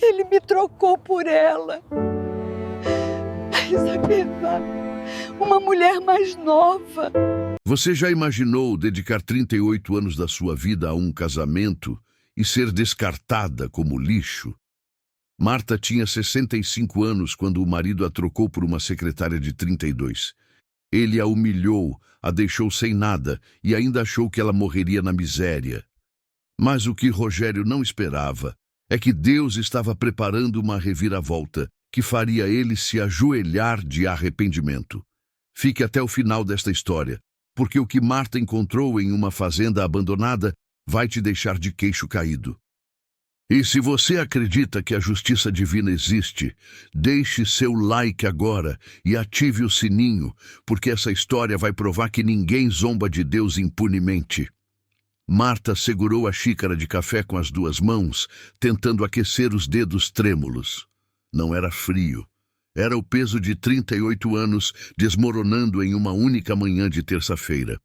ele me trocou por ela. A Isabela, uma mulher mais nova. Você já imaginou dedicar 38 anos da sua vida a um casamento e ser descartada como lixo? Marta tinha 65 anos quando o marido a trocou por uma secretária de 32. Ele a humilhou, a deixou sem nada e ainda achou que ela morreria na miséria. Mas o que Rogério não esperava é que Deus estava preparando uma reviravolta que faria ele se ajoelhar de arrependimento. Fique até o final desta história, porque o que Marta encontrou em uma fazenda abandonada vai te deixar de queixo caído. E se você acredita que a justiça divina existe, deixe seu like agora e ative o sininho, porque essa história vai provar que ninguém zomba de Deus impunemente. Marta segurou a xícara de café com as duas mãos, tentando aquecer os dedos trêmulos. Não era frio. Era o peso de 38 anos desmoronando em uma única manhã de terça-feira.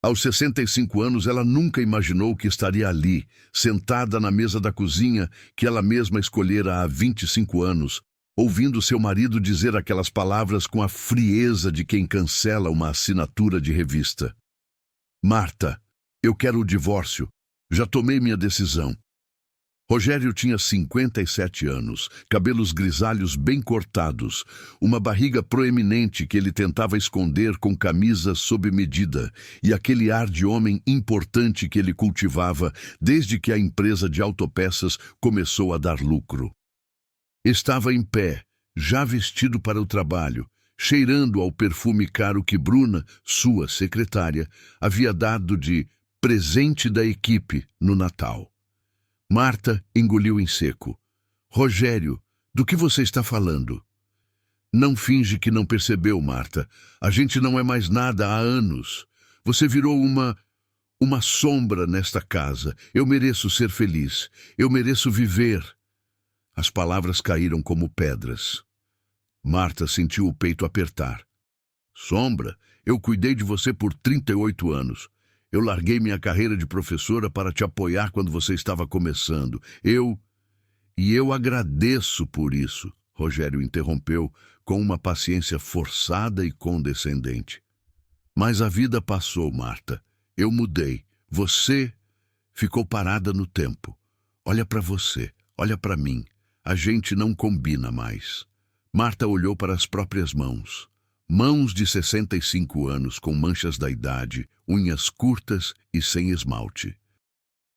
Aos 65 anos, ela nunca imaginou que estaria ali, sentada na mesa da cozinha que ela mesma escolhera há 25 anos, ouvindo seu marido dizer aquelas palavras com a frieza de quem cancela uma assinatura de revista. Marta, eu quero o divórcio. Já tomei minha decisão. Rogério tinha 57 anos, cabelos grisalhos bem cortados, uma barriga proeminente que ele tentava esconder com camisa sob medida e aquele ar de homem importante que ele cultivava desde que a empresa de autopeças começou a dar lucro. Estava em pé, já vestido para o trabalho, cheirando ao perfume caro que Bruna, sua secretária, havia dado de presente da equipe no Natal. Marta engoliu em seco. Rogério, do que você está falando? Não finge que não percebeu, Marta. A gente não é mais nada há anos. Você virou uma sombra nesta casa. Eu mereço ser feliz. Eu mereço viver. As palavras caíram como pedras. Marta sentiu o peito apertar. Sombra, eu cuidei de você por 38 anos. Eu larguei minha carreira de professora para te apoiar quando você estava começando. Eu agradeço por isso, Rogério interrompeu com uma paciência forçada e condescendente. Mas a vida passou, Marta. Eu mudei. Você ficou parada no tempo. Olha para você, olha para mim. A gente não combina mais. Marta olhou para as próprias mãos. Mãos de 65 anos com manchas da idade, unhas curtas e sem esmalte.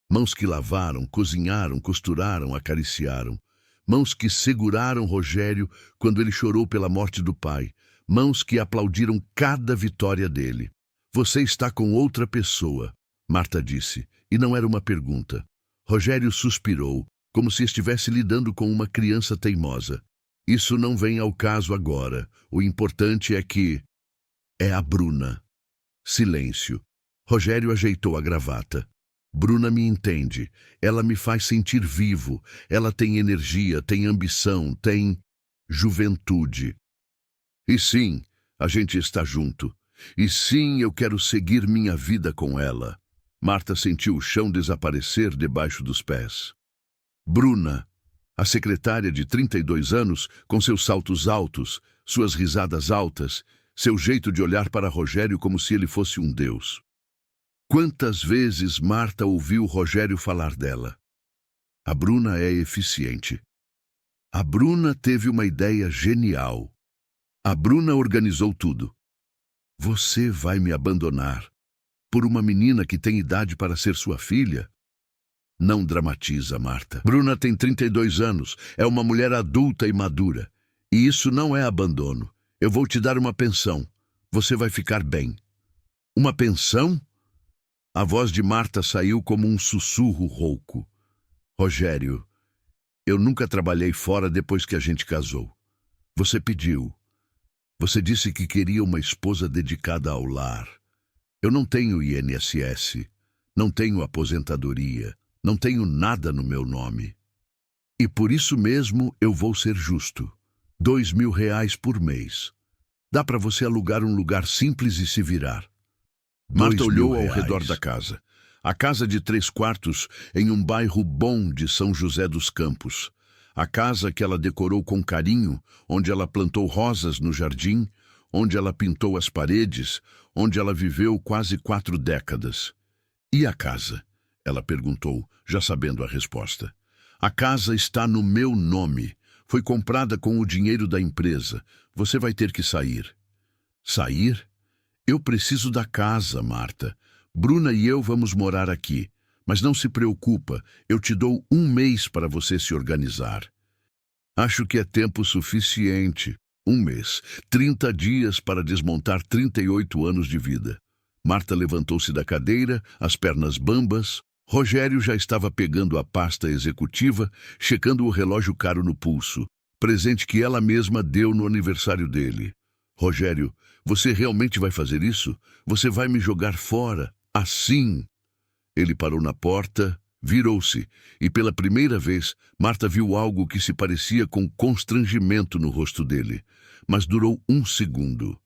Mãos que lavaram, cozinharam, costuraram, acariciaram. Mãos que seguraram Rogério quando ele chorou pela morte do pai. Mãos que aplaudiram cada vitória dele. Você está com outra pessoa, Marta disse, e não era uma pergunta. Rogério suspirou, como se estivesse lidando com uma criança teimosa. Isso não vem ao caso agora. O importante é que... É a Bruna. Silêncio. Rogério ajeitou a gravata. Bruna me entende. Ela me faz sentir vivo. Ela tem energia, tem ambição, tem... juventude. E sim, a gente está junto. E sim, eu quero seguir minha vida com ela. Marta sentiu o chão desaparecer debaixo dos pés. Bruna, a secretária de 32 anos, com seus saltos altos, suas risadas altas, seu jeito de olhar para Rogério como se ele fosse um deus. Quantas vezes Marta ouviu Rogério falar dela? A Bruna é eficiente. A Bruna teve uma ideia genial. A Bruna organizou tudo. Você vai me abandonar por uma menina que tem idade para ser sua filha? Não dramatiza, Marta. Bruna tem 32 anos, é uma mulher adulta e madura. E isso não é abandono. Eu vou te dar uma pensão. Você vai ficar bem. Uma pensão? A voz de Marta saiu como um sussurro rouco. Rogério, eu nunca trabalhei fora depois que a gente casou. Você pediu. Você disse que queria uma esposa dedicada ao lar. Eu não tenho INSS, não tenho aposentadoria. Não tenho nada no meu nome. E por isso mesmo eu vou ser justo. R$ 2.000 por mês. Dá para você alugar um lugar simples e se virar. Marta olhou ao redor da casa. A casa de 3 quartos em um bairro bom de São José dos Campos. A casa que ela decorou com carinho, onde ela plantou rosas no jardim, onde ela pintou as paredes, onde ela viveu quase 4 décadas. E a casa? Ela perguntou, já sabendo a resposta. A casa está no meu nome. Foi comprada com o dinheiro da empresa. Você vai ter que sair. Sair? Eu preciso da casa, Marta. Bruna e eu vamos morar aqui. Mas não se preocupa, eu te dou 1 mês para você se organizar. Acho que é tempo suficiente. 1 mês. 30 dias para desmontar 38 anos de vida. Marta levantou-se da cadeira, as pernas bambas. Rogério já estava pegando a pasta executiva, checando o relógio caro no pulso, presente que ela mesma deu no aniversário dele. Rogério, você realmente vai fazer isso? Você vai me jogar fora? Assim? Ele parou na porta, virou-se, e pela primeira vez, Marta viu algo que se parecia com constrangimento no rosto dele. Mas durou 1 segundo.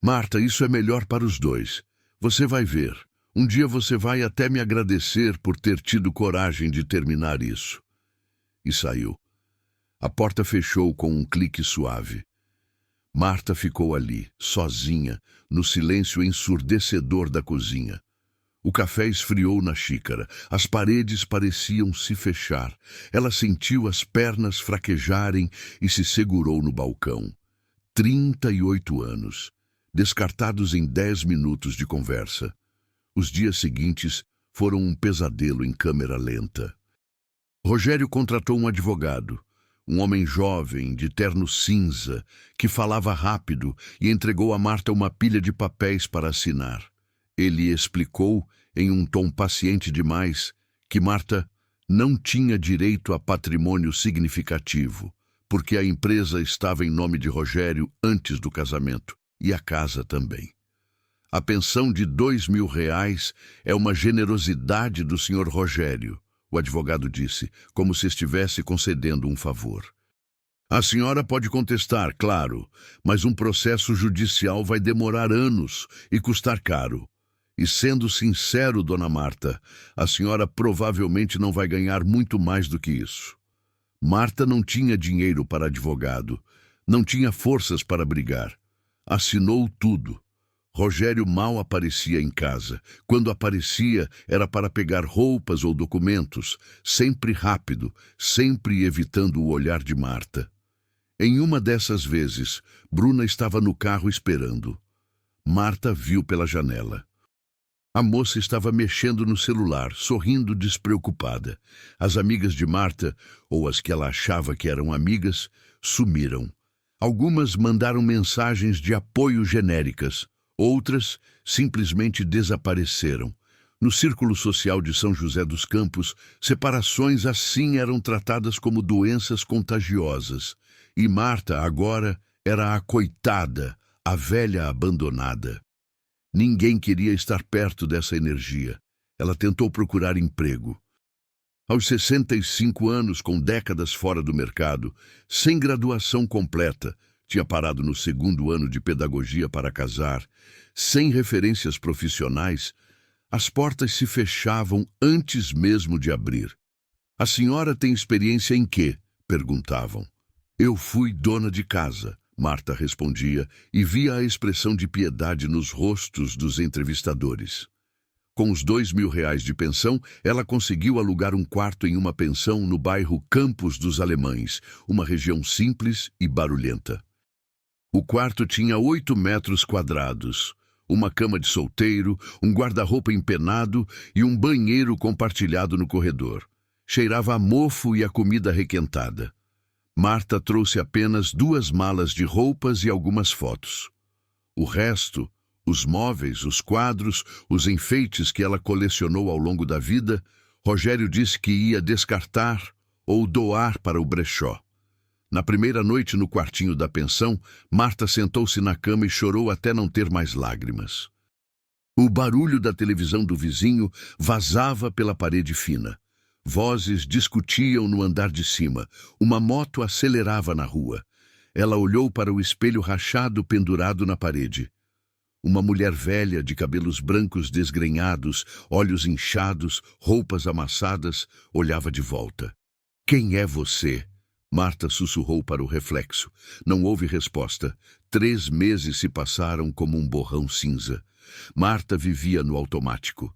Marta, isso é melhor para os dois. Você vai ver. Um dia você vai até me agradecer por ter tido coragem de terminar isso. E saiu. A porta fechou com um clique suave. Marta ficou ali, sozinha, no silêncio ensurdecedor da cozinha. O café esfriou na xícara, as paredes pareciam se fechar. Ela sentiu as pernas fraquejarem e se segurou no balcão. 38 anos, descartados em 10 minutos de conversa. Os dias seguintes foram um pesadelo em câmera lenta. Rogério contratou um advogado, um homem jovem, de terno cinza, que falava rápido e entregou a Marta uma pilha de papéis para assinar. Ele explicou, em um tom paciente demais, que Marta não tinha direito a patrimônio significativo, porque a empresa estava em nome de Rogério antes do casamento, e a casa também. A pensão de R$2.000 é uma generosidade do Sr. Rogério, o advogado disse, como se estivesse concedendo um favor. A senhora pode contestar, claro, mas um processo judicial vai demorar anos e custar caro. E sendo sincero, dona Marta, a senhora provavelmente não vai ganhar muito mais do que isso. Marta não tinha dinheiro para advogado, não tinha forças para brigar. Assinou tudo. Rogério mal aparecia em casa. Quando aparecia, era para pegar roupas ou documentos, sempre rápido, sempre evitando o olhar de Marta. Em uma dessas vezes, Bruna estava no carro esperando. Marta viu pela janela. A moça estava mexendo no celular, sorrindo despreocupada. As amigas de Marta, ou as que ela achava que eram amigas, sumiram. Algumas mandaram mensagens de apoio genéricas. Outras simplesmente desapareceram. No círculo social de São José dos Campos, separações assim eram tratadas como doenças contagiosas. E Marta, agora, era a coitada, a velha abandonada. Ninguém queria estar perto dessa energia. Ela tentou procurar emprego. Aos 65 anos, com décadas fora do mercado, sem graduação completa, tinha parado no 2º ano de pedagogia para casar, sem referências profissionais, as portas se fechavam antes mesmo de abrir. A senhora tem experiência em quê? Perguntavam. Eu fui dona de casa, Marta respondia, e via a expressão de piedade nos rostos dos entrevistadores. Com os R$2.000 de pensão, ela conseguiu alugar um quarto em uma pensão no bairro Campos dos Alemães, uma região simples e barulhenta. O quarto tinha 8 metros quadrados, uma cama de solteiro, um guarda-roupa empenado e um banheiro compartilhado no corredor. Cheirava a mofo e a comida requentada. Marta trouxe apenas 2 malas de roupas e algumas fotos. O resto, os móveis, os quadros, os enfeites que ela colecionou ao longo da vida, Rogério disse que ia descartar ou doar para o brechó. Na primeira noite no quartinho da pensão, Marta sentou-se na cama e chorou até não ter mais lágrimas. O barulho da televisão do vizinho vazava pela parede fina. Vozes discutiam no andar de cima. Uma moto acelerava na rua. Ela olhou para o espelho rachado pendurado na parede. Uma mulher velha, de cabelos brancos desgrenhados, olhos inchados, roupas amassadas, olhava de volta. Quem é você? Marta sussurrou para o reflexo. Não houve resposta. 3 meses se passaram como um borrão cinza. Marta vivia no automático.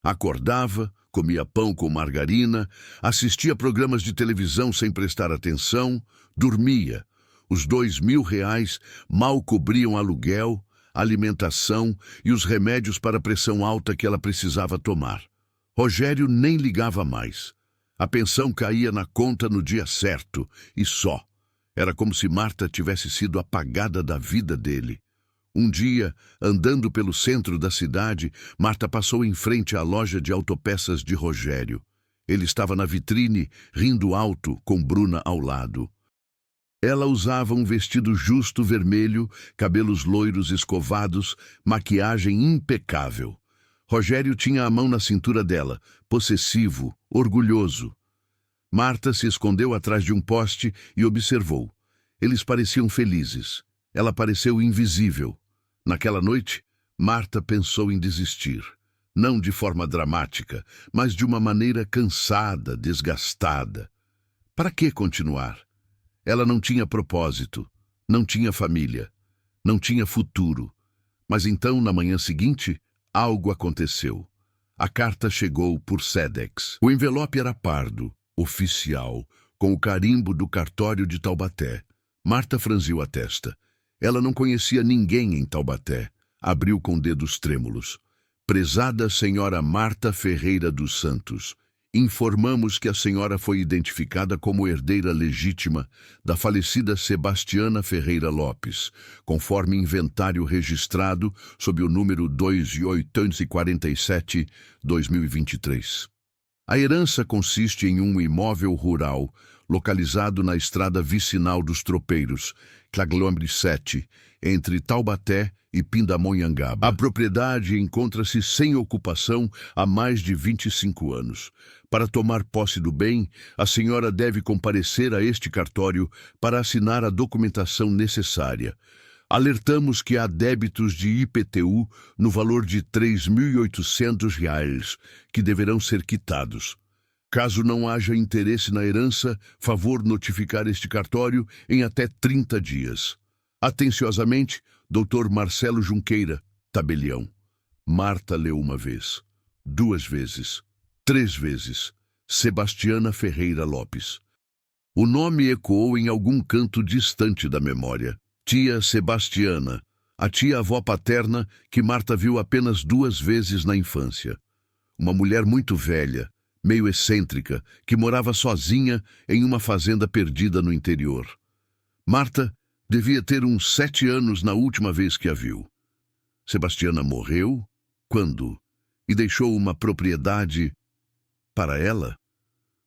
Acordava, comia pão com margarina, assistia programas de televisão sem prestar atenção, dormia. Os R$ 2.000 mal cobriam aluguel, alimentação e os remédios para a pressão alta que ela precisava tomar. Rogério nem ligava mais. A pensão caía na conta no dia certo, e só. Era como se Marta tivesse sido apagada da vida dele. Um dia, andando pelo centro da cidade, Marta passou em frente à loja de autopeças de Rogério. Ele estava na vitrine, rindo alto, com Bruna ao lado. Ela usava um vestido justo vermelho, cabelos loiros escovados, maquiagem impecável. Rogério tinha a mão na cintura dela, possessivo, orgulhoso. Marta se escondeu atrás de um poste e observou. Eles pareciam felizes. Ela pareceu invisível. Naquela noite, Marta pensou em desistir. Não de forma dramática, mas de uma maneira cansada, desgastada. Para que continuar? Ela não tinha propósito, não tinha família, não tinha futuro. Mas então, na manhã seguinte, algo aconteceu. A carta chegou por Sedex. O envelope era pardo, oficial, com o carimbo do cartório de Taubaté. Marta franziu a testa. Ela não conhecia ninguém em Taubaté. Abriu com dedos trêmulos. Prezada senhora Marta Ferreira dos Santos, informamos que a senhora foi identificada como herdeira legítima da falecida Sebastiana Ferreira Lopes, conforme inventário registrado sob o número 2847/2023. A herança consiste em um imóvel rural localizado na estrada vicinal dos Tropeiros, Claglombre 7, entre Taubaté e Pindamonhangaba. A propriedade encontra-se sem ocupação há mais de 25 anos. Para tomar posse do bem, a senhora deve comparecer a este cartório para assinar a documentação necessária. Alertamos que há débitos de IPTU no valor de R$ 3.800, que deverão ser quitados. Caso não haja interesse na herança, favor notificar este cartório em até 30 dias. Atenciosamente, Dr. Marcelo Junqueira, tabelião. Marta leu 1 vez, 2 vezes, 3 vezes. Sebastiana Ferreira Lopes. O nome ecoou em algum canto distante da memória. Tia Sebastiana, a tia-avó paterna que Marta viu apenas 2 vezes na infância. Uma mulher muito velha, meio excêntrica, que morava sozinha em uma fazenda perdida no interior. Marta devia ter uns 7 anos na última vez que a viu. Sebastiana morreu? Quando? E deixou uma propriedade para ela?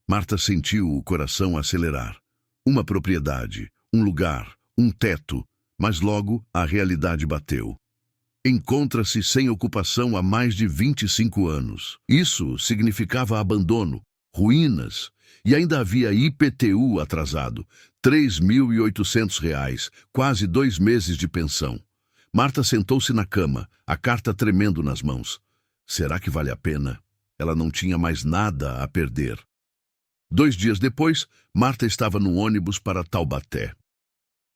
Marta sentiu o coração acelerar. Uma propriedade, um lugar, um teto, mas logo a realidade bateu. Encontra-se sem ocupação há mais de 25 anos. Isso significava abandono, ruínas, e ainda havia IPTU atrasado, R$ 3.800, quase 2 meses de pensão. Marta sentou-se na cama, a carta tremendo nas mãos. Será que vale a pena? Ela não tinha mais nada a perder. 2 dias depois, Marta estava no ônibus para Taubaté.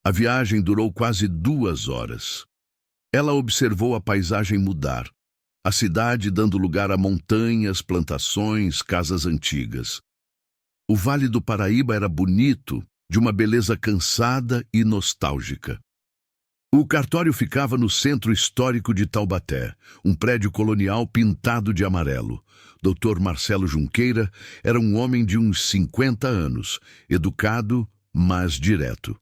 A viagem durou quase 2 horas. Ela observou a paisagem mudar, a cidade dando lugar a montanhas, plantações, casas antigas. O Vale do Paraíba era bonito, de uma beleza cansada e nostálgica. O cartório ficava no centro histórico de Taubaté, um prédio colonial pintado de amarelo. Dr. Marcelo Junqueira era um homem de uns 50 anos, educado, mas direto.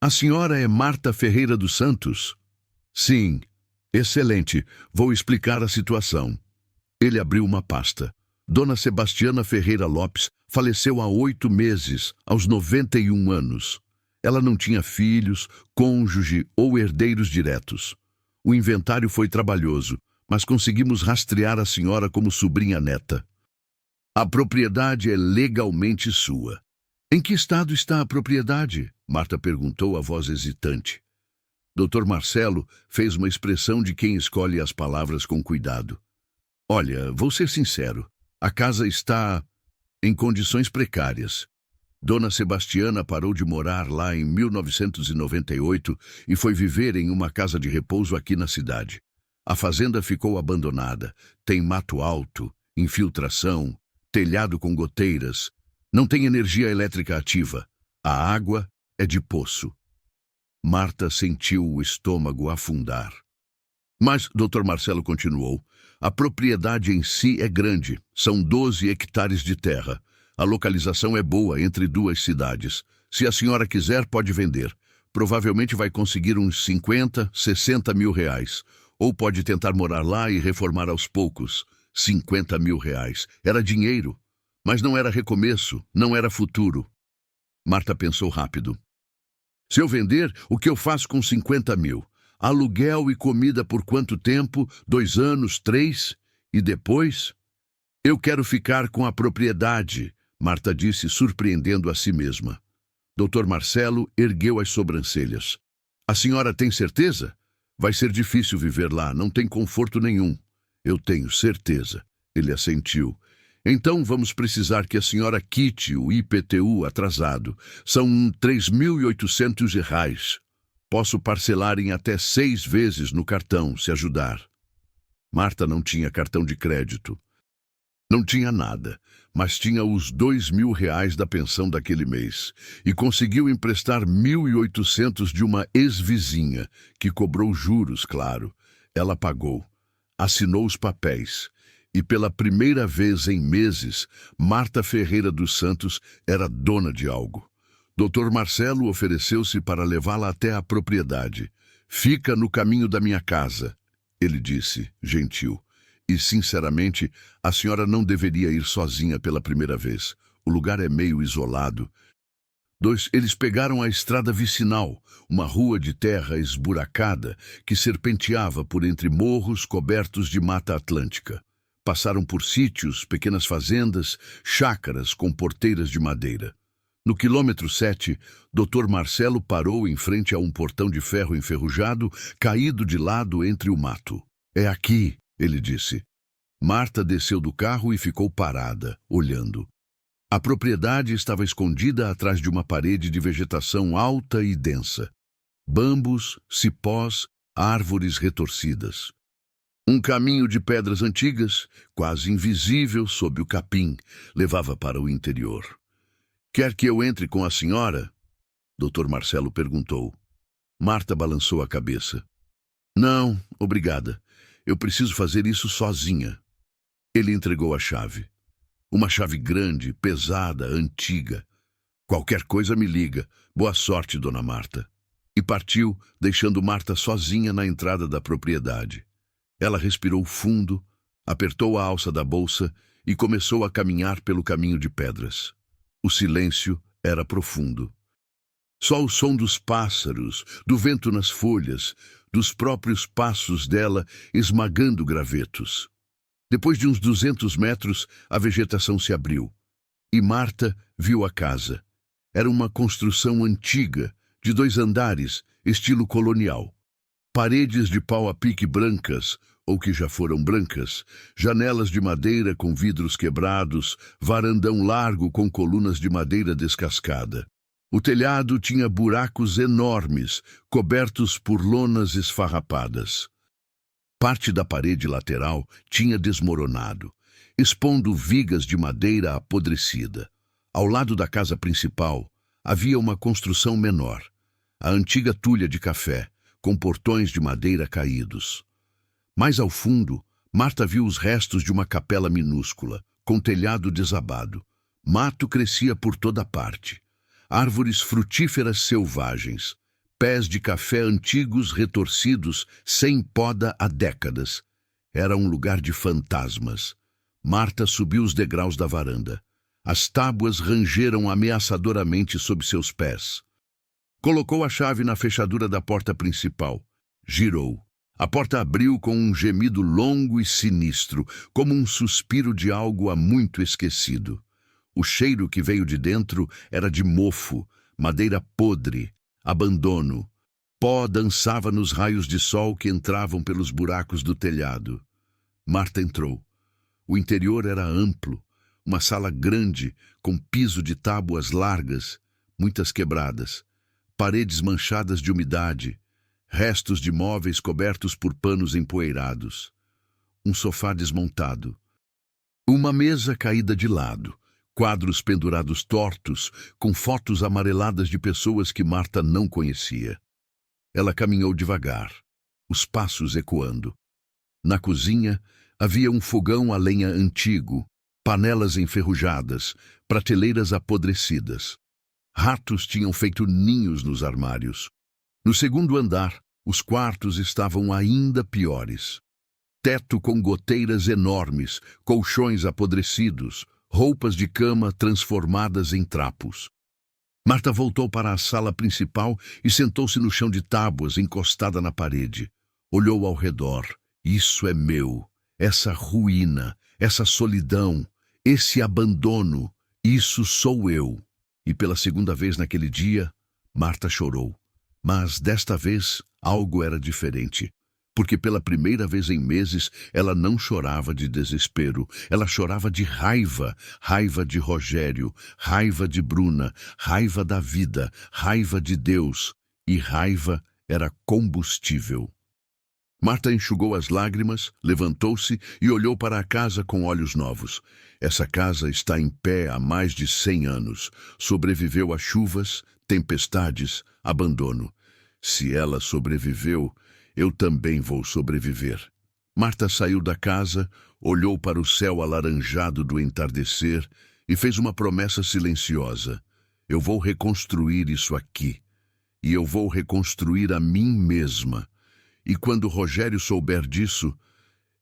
A senhora é Marta Ferreira dos Santos? Sim. Excelente. Vou explicar a situação. Ele abriu uma pasta. Dona Sebastiana Ferreira Lopes faleceu há 8 meses, aos 91 anos. Ela não tinha filhos, cônjuge ou herdeiros diretos. O inventário foi trabalhoso, mas conseguimos rastrear a senhora como sobrinha neta. A propriedade é legalmente sua. Em que estado está a propriedade? Marta perguntou a voz hesitante. Dr. Marcelo fez uma expressão de quem escolhe as palavras com cuidado. Olha, vou ser sincero. A casa está em condições precárias. Dona Sebastiana parou de morar lá em 1998 e foi viver em uma casa de repouso aqui na cidade. A fazenda ficou abandonada, tem mato alto, infiltração, telhado com goteiras, não tem energia elétrica ativa. A água é de poço. Marta sentiu o estômago afundar. Mas Dr. Marcelo continuou. A propriedade em si é grande, são 12 hectares de terra. A localização é boa entre duas cidades. Se a senhora quiser, pode vender. Provavelmente vai conseguir uns 50, 60 mil reais. Ou pode tentar morar lá e reformar aos poucos. 50 mil reais. Era dinheiro. Mas não era recomeço, não era futuro. Marta pensou rápido. Se eu vender, o que eu faço com 50 mil? Aluguel e comida por quanto tempo? 2 anos, 3? E depois? Eu quero ficar com a propriedade, Marta disse, surpreendendo a si mesma. Dr. Marcelo ergueu as sobrancelhas. A senhora tem certeza? Vai ser difícil viver lá, não tem conforto nenhum. Eu tenho certeza. Ele assentiu. Então vamos precisar que a senhora quite o IPTU atrasado. São 3.800 reais. Posso parcelar em até 6 vezes no cartão, se ajudar. Marta não tinha cartão de crédito. Não tinha nada, mas tinha os 2.000 reais da pensão daquele mês e conseguiu emprestar 1.800 de uma ex-vizinha, que cobrou juros, claro. Ela pagou, assinou os papéis e pela primeira vez em meses, Marta Ferreira dos Santos era dona de algo. Dr. Marcelo ofereceu-se para levá-la até a propriedade. Fica no caminho da minha casa, ele disse, gentil. E, sinceramente, a senhora não deveria ir sozinha pela primeira vez. O lugar é meio isolado. Eles pegaram a estrada vicinal, uma rua de terra esburacada que serpenteava por entre morros cobertos de mata atlântica. Passaram por sítios, pequenas fazendas, chácaras com porteiras de madeira. No quilômetro 7, Dr. Marcelo parou em frente a um portão de ferro enferrujado, caído de lado entre o mato. É aqui, ele disse. Marta desceu do carro e ficou parada, olhando. A propriedade estava escondida atrás de uma parede de vegetação alta e densa. Bambus, cipós, árvores retorcidas. Um caminho de pedras antigas, quase invisível sob o capim, levava para o interior. Quer que eu entre com a senhora? Dr. Marcelo perguntou. Marta balançou a cabeça. Não, obrigada. Eu preciso fazer isso sozinha. Ele entregou a chave. Uma chave grande, pesada, antiga. Qualquer coisa me liga. Boa sorte, dona Marta. E partiu, deixando Marta sozinha na entrada da propriedade. Ela respirou fundo, apertou a alça da bolsa e começou a caminhar pelo caminho de pedras. O silêncio era profundo. Só o som dos pássaros, do vento nas folhas, dos próprios passos dela esmagando gravetos. Depois de uns 200 metros, a vegetação se abriu. E Marta viu a casa. Era uma construção antiga, de 2 andares, estilo colonial. Paredes de pau a pique brancas, ou que já foram brancas, janelas de madeira com vidros quebrados, varandão largo com colunas de madeira descascada. O telhado tinha buracos enormes, cobertos por lonas esfarrapadas. Parte da parede lateral tinha desmoronado, expondo vigas de madeira apodrecida. Ao lado da casa principal, havia uma construção menor, a antiga tulha de café, com portões de madeira caídos. Mais ao fundo, Marta viu os restos de uma capela minúscula, com telhado desabado. Mato crescia por toda parte. Árvores frutíferas selvagens, pés de café antigos retorcidos, sem poda há décadas. Era um lugar de fantasmas. Marta subiu os degraus da varanda. As tábuas rangeram ameaçadoramente sob seus pés. Colocou a chave na fechadura da porta principal. Girou. A porta abriu com um gemido longo e sinistro, como um suspiro de algo há muito esquecido. O cheiro que veio de dentro era de mofo, madeira podre, abandono. Pó dançava nos raios de sol que entravam pelos buracos do telhado. Marta entrou. O interior era amplo, Uma sala grande, com piso de tábuas largas, muitas quebradas, paredes manchadas de umidade, restos de móveis cobertos por panos empoeirados, um sofá desmontado, uma mesa caída de lado, quadros pendurados tortos, com fotos amareladas de pessoas que Marta não conhecia. Ela caminhou devagar, os passos ecoando. Na cozinha havia um fogão a lenha antigo, panelas enferrujadas, prateleiras apodrecidas. Ratos tinham feito ninhos nos armários. No segundo andar, os quartos estavam ainda piores. Teto com goteiras enormes, colchões apodrecidos, roupas de cama transformadas em trapos. Marta voltou para a sala principal e sentou-se no chão de tábuas, encostada na parede. Olhou ao redor. Isso é meu. Essa ruína, essa solidão, esse abandono, isso sou eu. E pela segunda vez naquele dia, Marta chorou. Mas desta vez algo era diferente. Porque pela primeira vez em meses ela não chorava de desespero, ela chorava de raiva, raiva de Rogério, raiva de Bruna, raiva da vida, raiva de Deus, e raiva era combustível. Marta enxugou as lágrimas, levantou-se e olhou para a casa com olhos novos. Essa casa está em pé há mais de 100 anos, sobreviveu a chuvas, tempestades, abandono. Se ela sobreviveu, eu também vou sobreviver. Marta saiu da casa, olhou para o céu alaranjado do entardecer e fez uma promessa silenciosa. Eu vou reconstruir isso aqui. E eu vou reconstruir a mim mesma. E quando Rogério souber disso,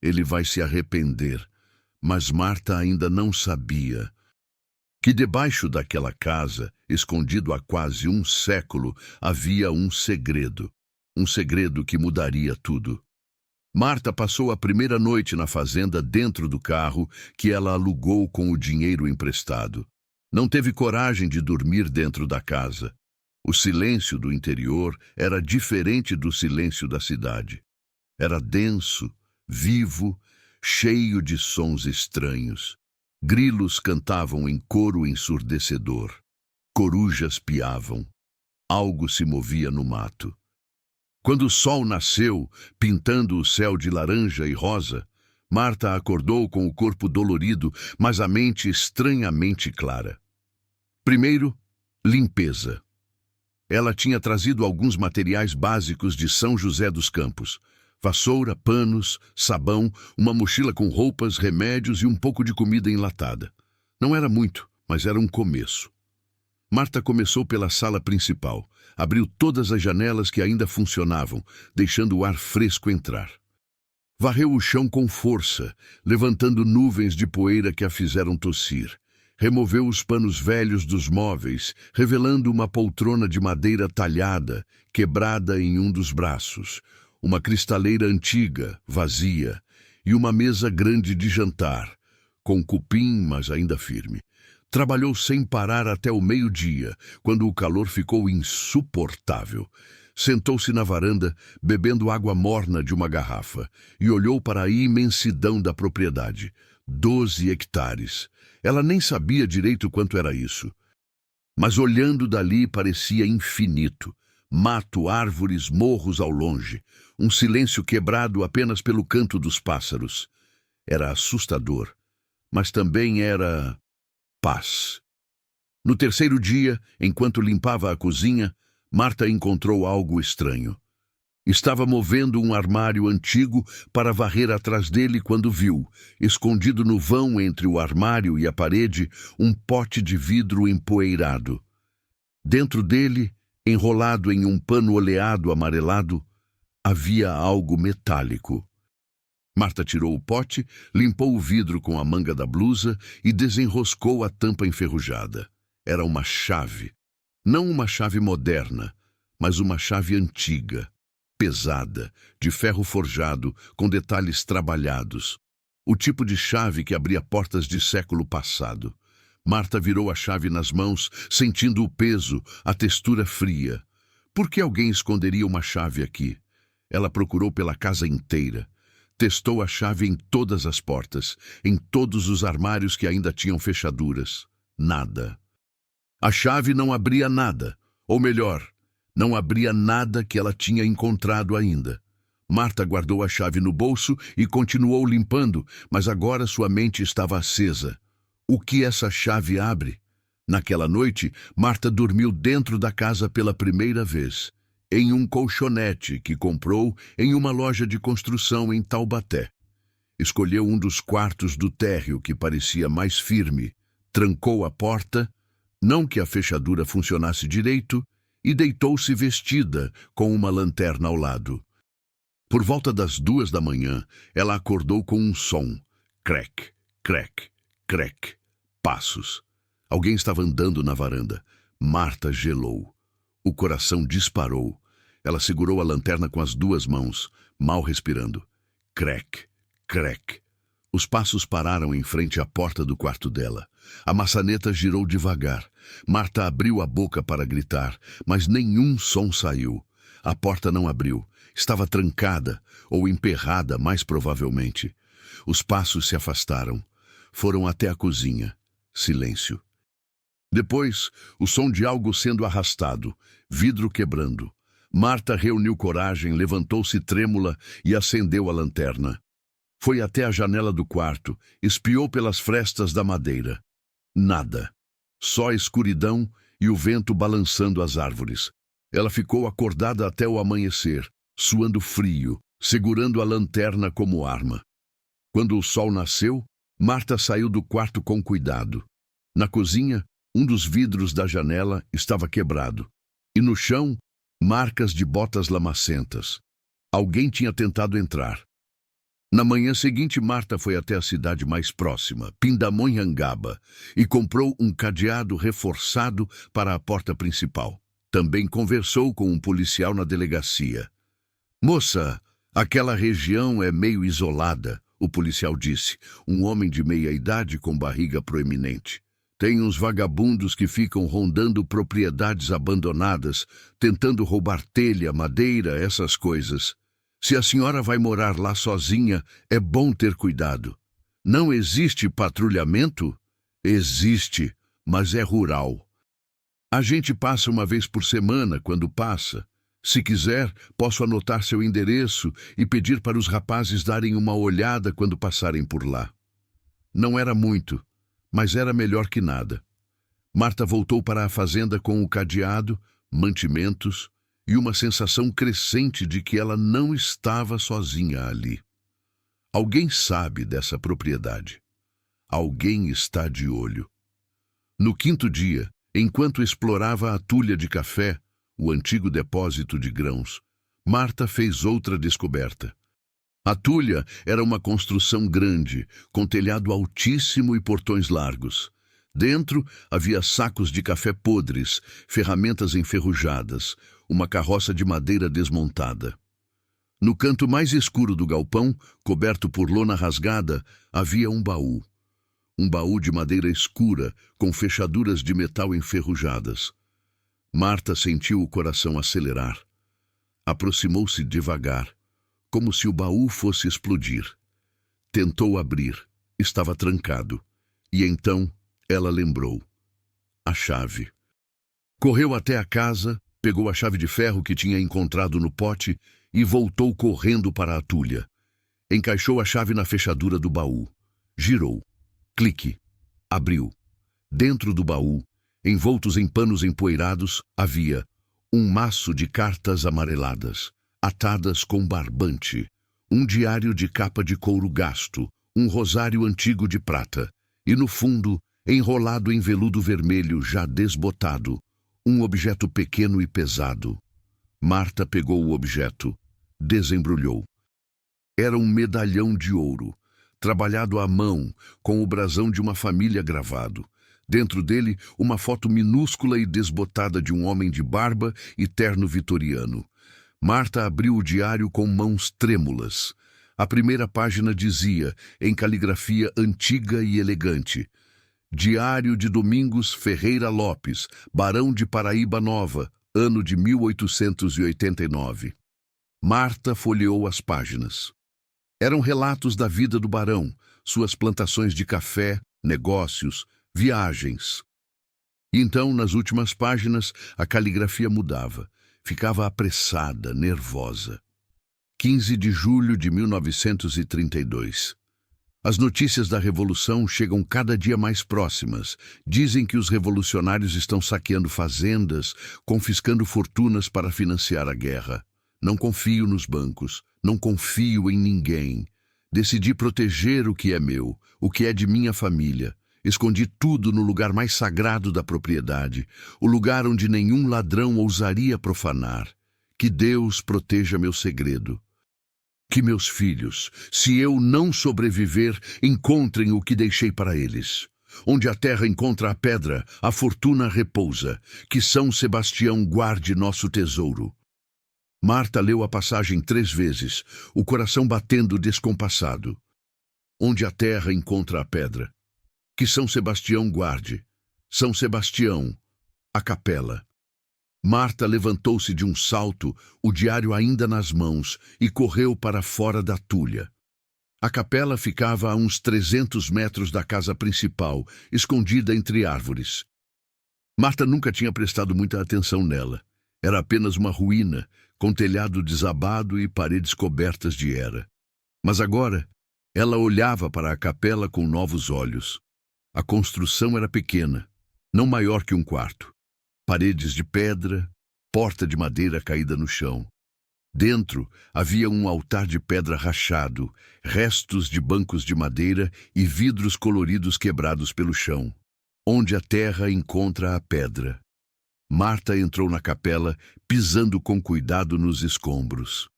ele vai se arrepender. Mas Marta ainda não sabia que debaixo daquela casa, escondido há quase 1 século, havia um segredo. Um segredo que mudaria tudo. Marta passou a primeira noite na fazenda dentro do carro que ela alugou com o dinheiro emprestado. Não teve coragem de dormir dentro da casa. O silêncio do interior era diferente do silêncio da cidade. Era denso, vivo, cheio de sons estranhos. Grilos cantavam em coro ensurdecedor. Corujas piavam. Algo se movia no mato. Quando o sol nasceu, pintando o céu de laranja e rosa, Marta acordou com o corpo dolorido, mas a mente estranhamente clara. Primeiro, limpeza. Ela tinha trazido alguns materiais básicos de São José dos Campos: vassoura, panos, sabão, uma mochila com roupas, remédios e um pouco de comida enlatada. Não era muito, mas era um começo. Marta começou pela sala principal. Abriu todas as janelas que ainda funcionavam, deixando o ar fresco entrar. Varreu o chão com força, levantando nuvens de poeira que a fizeram tossir. Removeu os panos velhos dos móveis, revelando uma poltrona de madeira talhada, quebrada em um dos braços, uma cristaleira antiga, vazia, e uma mesa grande de jantar, com cupim, mas ainda firme. Trabalhou sem parar até o meio-dia, quando o calor ficou insuportável. Sentou-se na varanda, bebendo água morna de uma garrafa, e olhou para a imensidão da propriedade. 12 hectares. Ela nem sabia direito quanto era isso. Mas olhando dali parecia infinito. Mato, árvores, morros ao longe. Um silêncio quebrado apenas pelo canto dos pássaros. Era assustador, mas também era paz. No terceiro dia, enquanto limpava a cozinha, Marta encontrou algo estranho. Estava movendo um armário antigo para varrer atrás dele quando viu, escondido no vão entre o armário e a parede, um pote de vidro empoeirado. Dentro dele, enrolado em um pano oleado amarelado, havia algo metálico. Marta tirou o pote, limpou o vidro com a manga da blusa e desenroscou a tampa enferrujada. Era uma chave. Não uma chave moderna, mas uma chave antiga, pesada, de ferro forjado, com detalhes trabalhados. O tipo de chave que abria portas de século passado. Marta virou a chave nas mãos, sentindo o peso, a textura fria. Por que alguém esconderia uma chave aqui? Ela procurou pela casa inteira. Testou a chave em todas as portas, em todos os armários que ainda tinham fechaduras. Nada. A chave não abria nada, ou melhor, não abria nada que ela tinha encontrado ainda. Marta guardou a chave no bolso e continuou limpando, mas agora sua mente estava acesa. O que essa chave abre? Naquela noite, Marta dormiu dentro da casa pela primeira vez, em um colchonete que comprou em uma loja de construção em Taubaté. Escolheu um dos quartos do térreo que parecia mais firme, trancou a porta, não que a fechadura funcionasse direito, e deitou-se vestida, com uma lanterna ao lado. Por volta das 2 da manhã, ela acordou com um som. Crec, crec, crec. Passos. Alguém estava andando na varanda. Marta gelou. O coração disparou. Ela segurou a lanterna com as 2 mãos, mal respirando. Crec, crec. Os passos pararam em frente à porta do quarto dela. A maçaneta girou devagar. Marta abriu a boca para gritar, mas nenhum som saiu. A porta não abriu. Estava trancada, ou emperrada, mais provavelmente. Os passos se afastaram. Foram até a cozinha. Silêncio. Depois, o som de algo sendo arrastado, vidro quebrando. Marta reuniu coragem, levantou-se trêmula e acendeu a lanterna. Foi até a janela do quarto, espiou pelas frestas da madeira. Nada. Só escuridão e o vento balançando as árvores. Ela ficou acordada até o amanhecer, suando frio, segurando a lanterna como arma. Quando o sol nasceu, Marta saiu do quarto com cuidado. Na cozinha, um dos vidros da janela estava quebrado. E no chão, marcas de botas lamacentas. Alguém tinha tentado entrar. Na manhã seguinte, Marta foi até a cidade mais próxima, Pindamonhangaba, e comprou um cadeado reforçado para a porta principal. Também conversou com um policial na delegacia. Moça, aquela região é meio isolada, o policial disse, um homem de meia idade com barriga proeminente. Tem uns vagabundos que ficam rondando propriedades abandonadas, tentando roubar telha, madeira, essas coisas. Se a senhora vai morar lá sozinha, é bom ter cuidado. Não existe patrulhamento? Existe, mas é rural. A gente passa uma vez por semana, quando passa. Se quiser, posso anotar seu endereço e pedir para os rapazes darem uma olhada quando passarem por lá. Não era muito, mas era melhor que nada. Marta voltou para a fazenda com o cadeado, mantimentos e uma sensação crescente de que ela não estava sozinha ali. Alguém sabe dessa propriedade. Alguém está de olho. No 5º dia, enquanto explorava a tulha de café, o antigo depósito de grãos, Marta fez outra descoberta. A tulha era uma construção grande, com telhado altíssimo e portões largos. Dentro havia sacos de café podres, ferramentas enferrujadas, uma carroça de madeira desmontada. No canto mais escuro do galpão, coberto por lona rasgada, havia um baú. Um baú de madeira escura, com fechaduras de metal enferrujadas. Marta sentiu o coração acelerar. Aproximou-se devagar, como se o baú fosse explodir. Tentou abrir. Estava trancado. E então ela lembrou. A chave. Correu até a casa, pegou a chave de ferro que tinha encontrado no pote e voltou correndo para a tulha. Encaixou a chave na fechadura do baú. Girou. Clique. Abriu. Dentro do baú, envoltos em panos empoeirados, havia um maço de cartas amareladas, atadas com barbante, um diário de capa de couro gasto, um rosário antigo de prata, e no fundo, enrolado em veludo vermelho já desbotado, um objeto pequeno e pesado. Marta pegou o objeto, desembrulhou. Era um medalhão de ouro, trabalhado à mão, com o brasão de uma família gravado. Dentro dele, uma foto minúscula e desbotada de um homem de barba e terno vitoriano. Marta abriu o diário com mãos trêmulas. A primeira página dizia, em caligrafia antiga e elegante: Diário de Domingos Ferreira Lopes, Barão de Paraíba Nova, ano de 1889. Marta folheou as páginas. Eram relatos da vida do barão, suas plantações de café, negócios, viagens. E então, nas últimas páginas, a caligrafia mudava. Ficava apressada, nervosa. 15 de julho de 1932. As notícias da Revolução chegam cada dia mais próximas. Dizem que os revolucionários estão saqueando fazendas, confiscando fortunas para financiar a guerra. Não confio nos bancos, não confio em ninguém. Decidi proteger o que é meu, o que é de minha família. Escondi tudo no lugar mais sagrado da propriedade, o lugar onde nenhum ladrão ousaria profanar. Que Deus proteja meu segredo. Que meus filhos, se eu não sobreviver, encontrem o que deixei para eles. Onde a terra encontra a pedra, a fortuna repousa. Que São Sebastião guarde nosso tesouro. Marta leu a passagem 3 vezes, o coração batendo descompassado. Onde a terra encontra a pedra. Que São Sebastião guarde. São Sebastião, a capela. Marta levantou-se de um salto, o diário ainda nas mãos, e correu para fora da tulha. A capela ficava a uns 300 metros da casa principal, escondida entre árvores. Marta nunca tinha prestado muita atenção nela. Era apenas uma ruína, com telhado desabado e paredes cobertas de era. Mas agora, ela olhava para a capela com novos olhos. A construção era pequena, não maior que um quarto. Paredes de pedra, porta de madeira caída no chão. Dentro havia um altar de pedra rachado, restos de bancos de madeira e vidros coloridos quebrados pelo chão. Onde a terra encontra a pedra. Marta entrou na capela, pisando com cuidado nos escombros.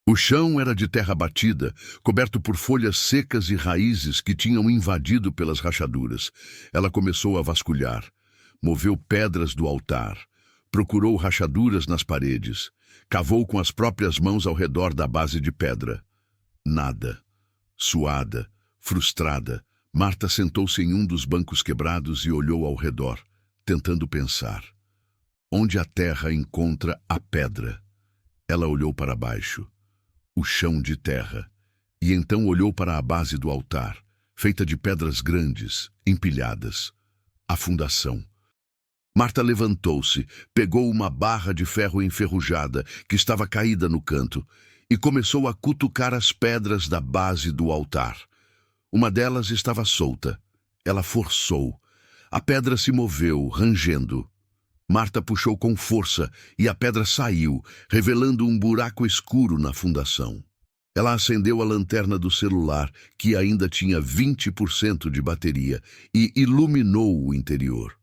O chão era de terra batida, coberto por folhas secas e raízes que tinham invadido pelas rachaduras. Ela começou a vasculhar. Moveu pedras do altar. Procurou rachaduras nas paredes. Cavou com as próprias mãos ao redor da base de pedra. Nada. Suada, frustrada, Marta sentou-se em um dos bancos quebrados e olhou ao redor, tentando pensar. Onde a terra encontra a pedra? Ela olhou para baixo. O chão de terra. E então olhou para a base do altar, feita de pedras grandes, empilhadas. A fundação. Marta levantou-se, pegou uma barra de ferro enferrujada que estava caída no canto e começou a cutucar as pedras da base do altar. Uma delas estava solta. Ela forçou. A pedra se moveu, rangendo. Marta puxou com força e a pedra saiu, revelando um buraco escuro na fundação. Ela acendeu a lanterna do celular, que ainda tinha 20% de bateria, e iluminou o interior.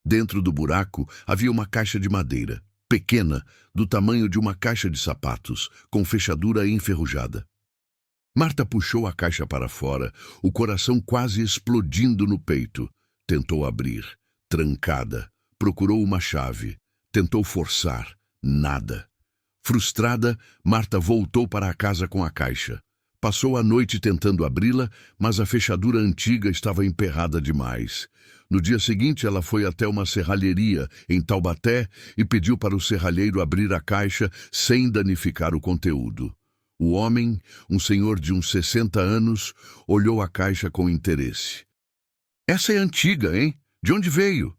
Dentro do buraco havia uma caixa de madeira, pequena, do tamanho de uma caixa de sapatos, com fechadura enferrujada. Marta puxou a caixa para fora, o coração quase explodindo no peito. Tentou abrir, trancada. Procurou uma chave. Tentou forçar. Nada. Frustrada, Marta voltou para a casa com a caixa. Passou a noite tentando abri-la, mas a fechadura antiga estava emperrada demais. No dia seguinte, ela foi até uma serralheria em Taubaté e pediu para o serralheiro abrir a caixa sem danificar o conteúdo. O homem, um senhor de uns 60 anos, olhou a caixa com interesse. Essa é antiga, hein? De onde veio?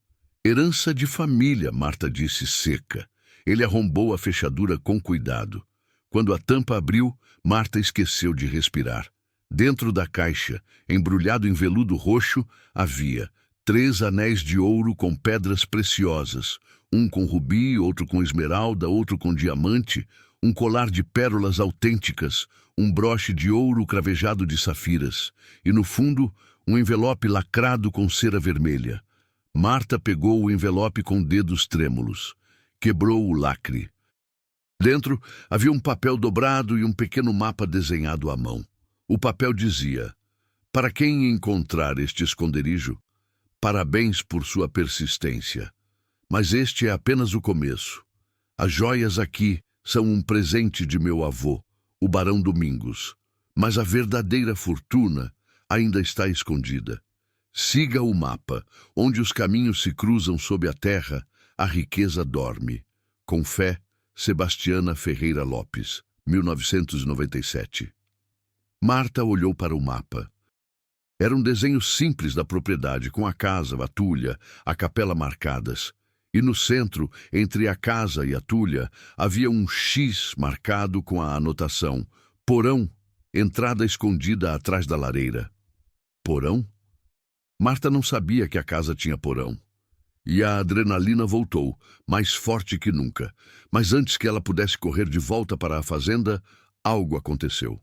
Herança de família, Marta disse seca. Ele arrombou a fechadura com cuidado. Quando a tampa abriu, Marta esqueceu de respirar. Dentro da caixa, embrulhado em veludo roxo, havia 3 anéis de ouro com pedras preciosas, um com rubi, outro com esmeralda, outro com diamante, um colar de pérolas autênticas, um broche de ouro cravejado de safiras, e no fundo, um envelope lacrado com cera vermelha. Marta pegou o envelope com dedos trêmulos. Quebrou o lacre. Dentro havia um papel dobrado e um pequeno mapa desenhado à mão. O papel dizia: para quem encontrar este esconderijo, parabéns por sua persistência. Mas este é apenas o começo. As joias aqui são um presente de meu avô, o Barão Domingos. Mas a verdadeira fortuna ainda está escondida. Siga o mapa. Onde os caminhos se cruzam sob a terra, a riqueza dorme. Com fé, Sebastiana Ferreira Lopes, 1997. Marta olhou para o mapa. Era um desenho simples da propriedade, com a casa, a tulha, a capela marcadas. E no centro, entre a casa e a tulha, havia um X marcado com a anotação: porão, entrada escondida atrás da lareira. Porão? Marta não sabia que a casa tinha porão. E a adrenalina voltou, mais forte que nunca. Mas antes que ela pudesse correr de volta para a fazenda, algo aconteceu.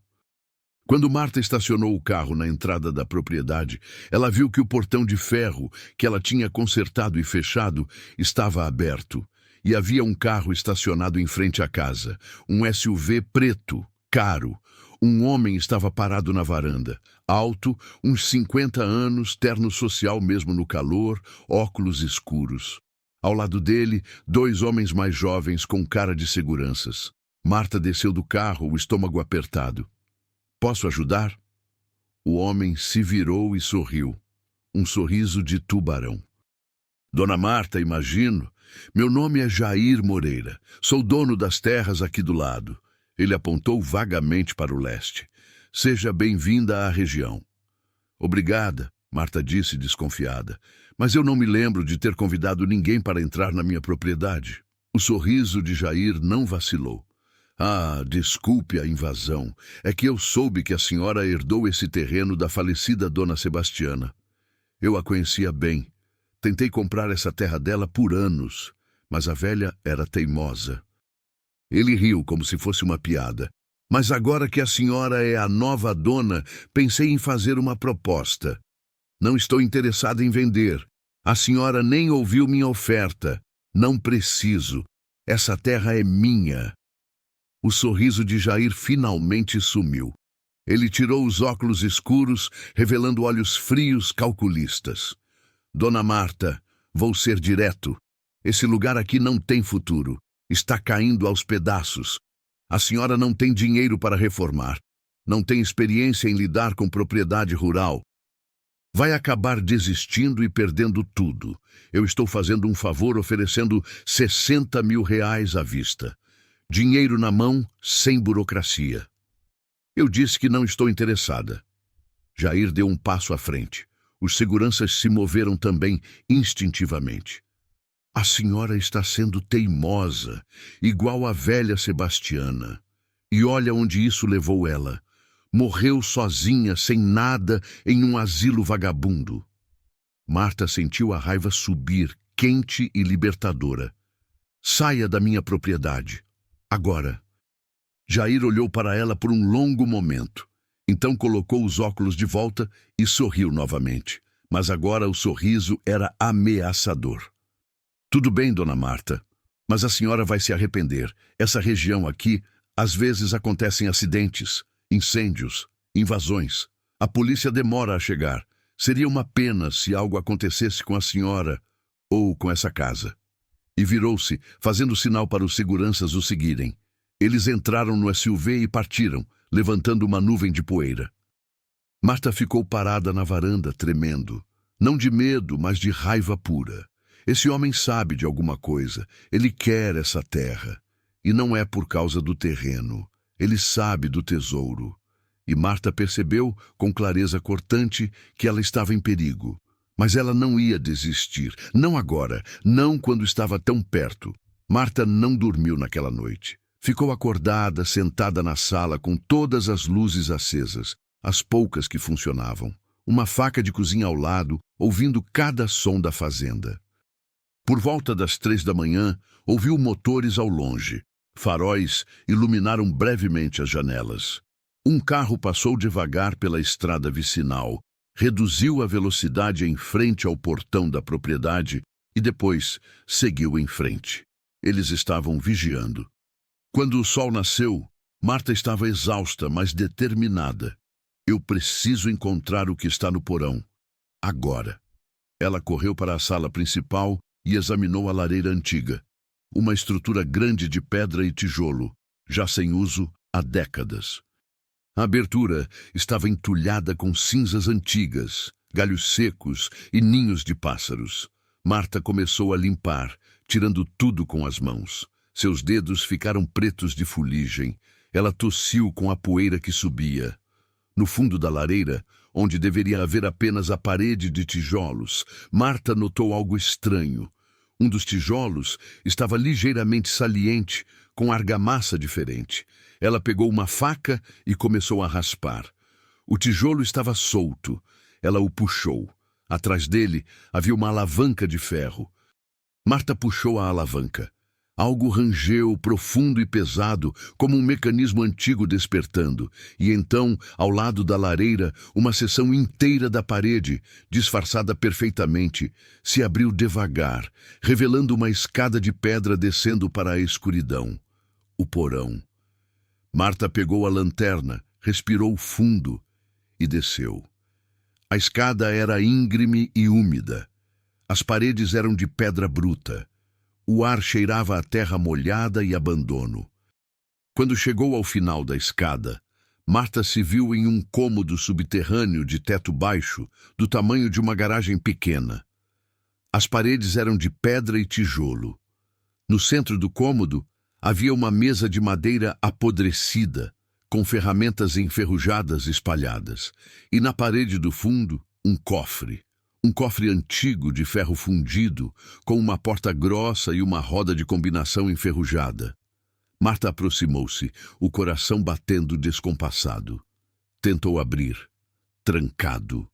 Quando Marta estacionou o carro na entrada da propriedade, ela viu que o portão de ferro, que ela tinha consertado e fechado, estava aberto. E havia um carro estacionado em frente à casa, um SUV preto, caro. Um homem estava parado na varanda, alto, uns 50 anos, terno social mesmo no calor, óculos escuros. Ao lado dele, 2 homens mais jovens com cara de seguranças. Marta desceu do carro, o estômago apertado. Posso ajudar? O homem se virou e sorriu. Um sorriso de tubarão. Dona Marta, imagino. Meu nome é Jair Moreira. Sou dono das terras aqui do lado. Ele apontou vagamente para o leste. Seja bem-vinda à região. Obrigada, Marta disse desconfiada. Mas eu não me lembro de ter convidado ninguém para entrar na minha propriedade. O sorriso de Jair não vacilou. Ah, desculpe a invasão. É que eu soube que a senhora herdou esse terreno da falecida dona Sebastiana. Eu a conhecia bem. Tentei comprar essa terra dela por anos, mas a velha era teimosa. Ele riu como se fosse uma piada. Mas agora que a senhora é a nova dona, pensei em fazer uma proposta. Não estou interessado em vender. A senhora nem ouviu minha oferta. Não preciso. Essa terra é minha. O sorriso de Jair finalmente sumiu. Ele tirou os óculos escuros, revelando olhos frios calculistas. Dona Marta, vou ser direto. Esse lugar aqui não tem futuro. Está caindo aos pedaços. A senhora não tem dinheiro para reformar. Não tem experiência em lidar com propriedade rural. Vai acabar desistindo e perdendo tudo. Eu estou fazendo um favor oferecendo R$60 mil à vista. Dinheiro na mão, sem burocracia. Eu disse que não estou interessada. Jair deu um passo à frente. Os seguranças se moveram também instintivamente. A senhora está sendo teimosa, igual a velha Sebastiana. E olha onde isso levou ela. Morreu sozinha, sem nada, em um asilo vagabundo. Marta sentiu a raiva subir, quente e libertadora. Saia da minha propriedade. Agora. Jair olhou para ela por um longo momento. Então colocou os óculos de volta e sorriu novamente. Mas agora o sorriso era ameaçador. Tudo bem, dona Marta, mas a senhora vai se arrepender. Essa região aqui, às vezes acontecem acidentes, incêndios, invasões. A polícia demora a chegar. Seria uma pena se algo acontecesse com a senhora ou com essa casa. E virou-se, fazendo sinal para os seguranças o seguirem. Eles entraram no SUV e partiram, levantando uma nuvem de poeira. Marta ficou parada na varanda, tremendo. Não de medo, mas de raiva pura. Esse homem sabe de alguma coisa. Ele quer essa terra. E não é por causa do terreno. Ele sabe do tesouro. E Marta percebeu, com clareza cortante, que ela estava em perigo. Mas ela não ia desistir. Não agora. Não quando estava tão perto. Marta não dormiu naquela noite. Ficou acordada, sentada na sala com todas as luzes acesas, as poucas que funcionavam. Uma faca de cozinha ao lado, ouvindo cada som da fazenda. Por volta das 3 da manhã, ouviu motores ao longe. Faróis iluminaram brevemente as janelas. Um carro passou devagar pela estrada vicinal, reduziu a velocidade em frente ao portão da propriedade e depois seguiu em frente. Eles estavam vigiando. Quando o sol nasceu, Marta estava exausta, mas determinada. Eu preciso encontrar o que está no porão. Agora. Ela correu para a sala principal e examinou a lareira antiga. Uma estrutura grande de pedra e tijolo, já sem uso há décadas. A abertura estava entulhada com cinzas antigas, galhos secos e ninhos de pássaros. Marta começou a limpar, tirando tudo com as mãos. Seus dedos ficaram pretos de fuligem. Ela tossiu com a poeira que subia. No fundo da lareira, onde deveria haver apenas a parede de tijolos, Marta notou algo estranho. Um dos tijolos estava ligeiramente saliente, com argamassa diferente. Ela pegou uma faca e começou a raspar. O tijolo estava solto. Ela o puxou. Atrás dele havia uma alavanca de ferro. Marta puxou a alavanca. Algo rangeu profundo e pesado, como um mecanismo antigo despertando, e então, ao lado da lareira, uma seção inteira da parede, disfarçada perfeitamente, se abriu devagar, revelando uma escada de pedra descendo para a escuridão. O porão. Marta pegou a lanterna, respirou fundo e desceu. A escada era íngreme e úmida. As paredes eram de pedra bruta. O ar cheirava a terra molhada e abandono. Quando chegou ao final da escada, Marta se viu em um cômodo subterrâneo de teto baixo, do tamanho de uma garagem pequena. As paredes eram de pedra e tijolo. No centro do cômodo havia uma mesa de madeira apodrecida, com ferramentas enferrujadas espalhadas, e na parede do fundo, um cofre. Um cofre antigo de ferro fundido, com uma porta grossa e uma roda de combinação enferrujada. Marta aproximou-se, o coração batendo descompassado. Tentou abrir. Trancado.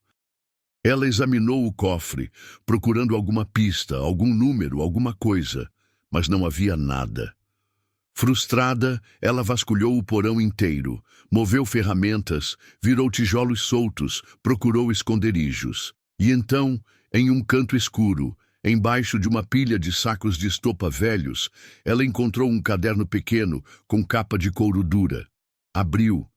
Ela examinou o cofre, procurando alguma pista, algum número, alguma coisa, mas não havia nada. Frustrada, ela vasculhou o porão inteiro, moveu ferramentas, virou tijolos soltos, procurou esconderijos. E então, em um canto escuro, embaixo de uma pilha de sacos de estopa velhos, ela encontrou um caderno pequeno com capa de couro dura. Abriu.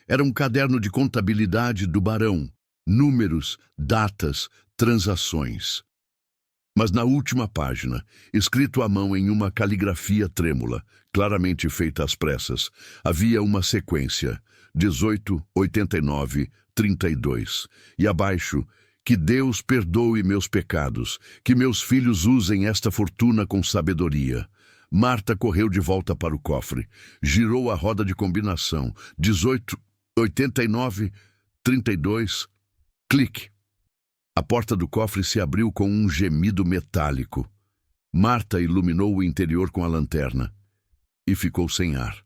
Era um caderno de contabilidade do barão. Números, datas, transações. Mas na última página, escrito à mão em uma caligrafia trêmula, claramente feita às pressas, havia uma sequência: 18, 89, 32. E abaixo: que Deus perdoe meus pecados, que meus filhos usem esta fortuna com sabedoria. Marta correu de volta para o cofre, girou a roda de combinação. 18, 89, 32, clique. A porta do cofre se abriu com um gemido metálico. Marta iluminou o interior com a lanterna e ficou sem ar.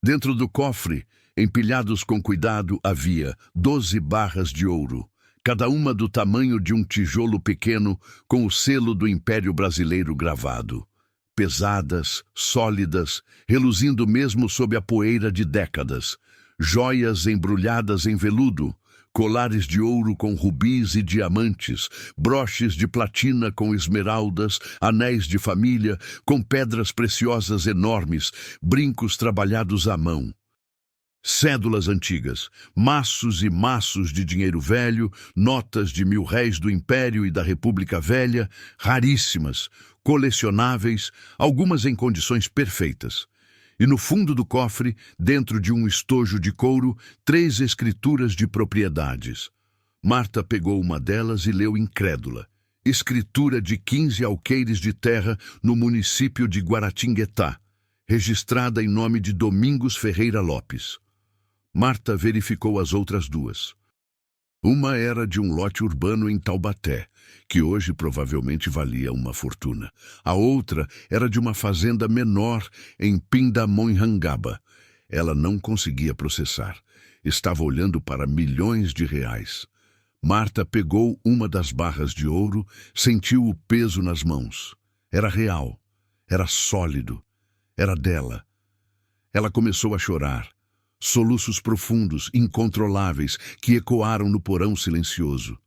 Dentro do cofre, empilhados com cuidado, havia 12 barras de ouro, cada uma do tamanho de um tijolo pequeno com o selo do Império Brasileiro gravado. Pesadas, sólidas, reluzindo mesmo sob a poeira de décadas. Joias embrulhadas em veludo, colares de ouro com rubis e diamantes, broches de platina com esmeraldas, anéis de família, com pedras preciosas enormes, brincos trabalhados à mão. Cédulas antigas, maços e maços de dinheiro velho, notas de 1000 réis do Império e da República Velha, raríssimas, colecionáveis, algumas em condições perfeitas. E no fundo do cofre, dentro de um estojo de couro, 3 escrituras de propriedades. Marta pegou uma delas e leu incrédula. Escritura de 15 alqueires de terra no município de Guaratinguetá, registrada em nome de Domingos Ferreira Lopes. Marta verificou as outras 2. Uma era de um lote urbano em Taubaté, que hoje provavelmente valia uma fortuna. A outra era de uma fazenda menor em Pindamonhangaba. Ela não conseguia processar. Estava olhando para milhões de reais. Marta pegou uma das barras de ouro, sentiu o peso nas mãos. Era real, era sólido, era dela. Ela começou a chorar. Soluços profundos, incontroláveis, que ecoaram no porão silencioso.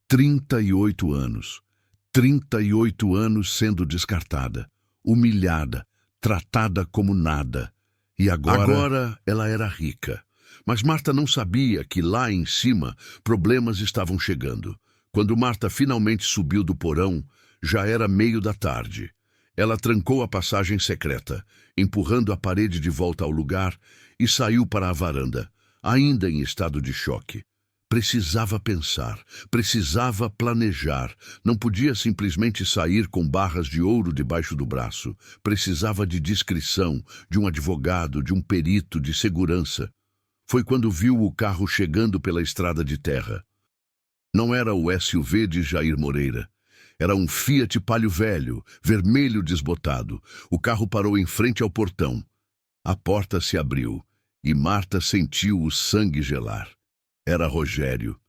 38 anos. 38 anos sendo descartada, humilhada, tratada como nada. E agora ela era rica. Mas Marta não sabia que lá em cima problemas estavam chegando. Quando Marta finalmente subiu do porão, já era meio da tarde. Ela trancou a passagem secreta, empurrando a parede de volta ao lugar, e saiu para a varanda, ainda em estado de choque. Precisava pensar, precisava planejar. Não podia simplesmente sair com barras de ouro debaixo do braço. Precisava de discrição, de um advogado, de um perito, de segurança. foi quando viu o carro chegando pela estrada de terra. Não era o SUV de Jair Moreira. Era um Fiat Palio velho, vermelho desbotado. O carro parou em frente ao portão. A porta se abriu e Marta sentiu o sangue gelar. Era Rogério.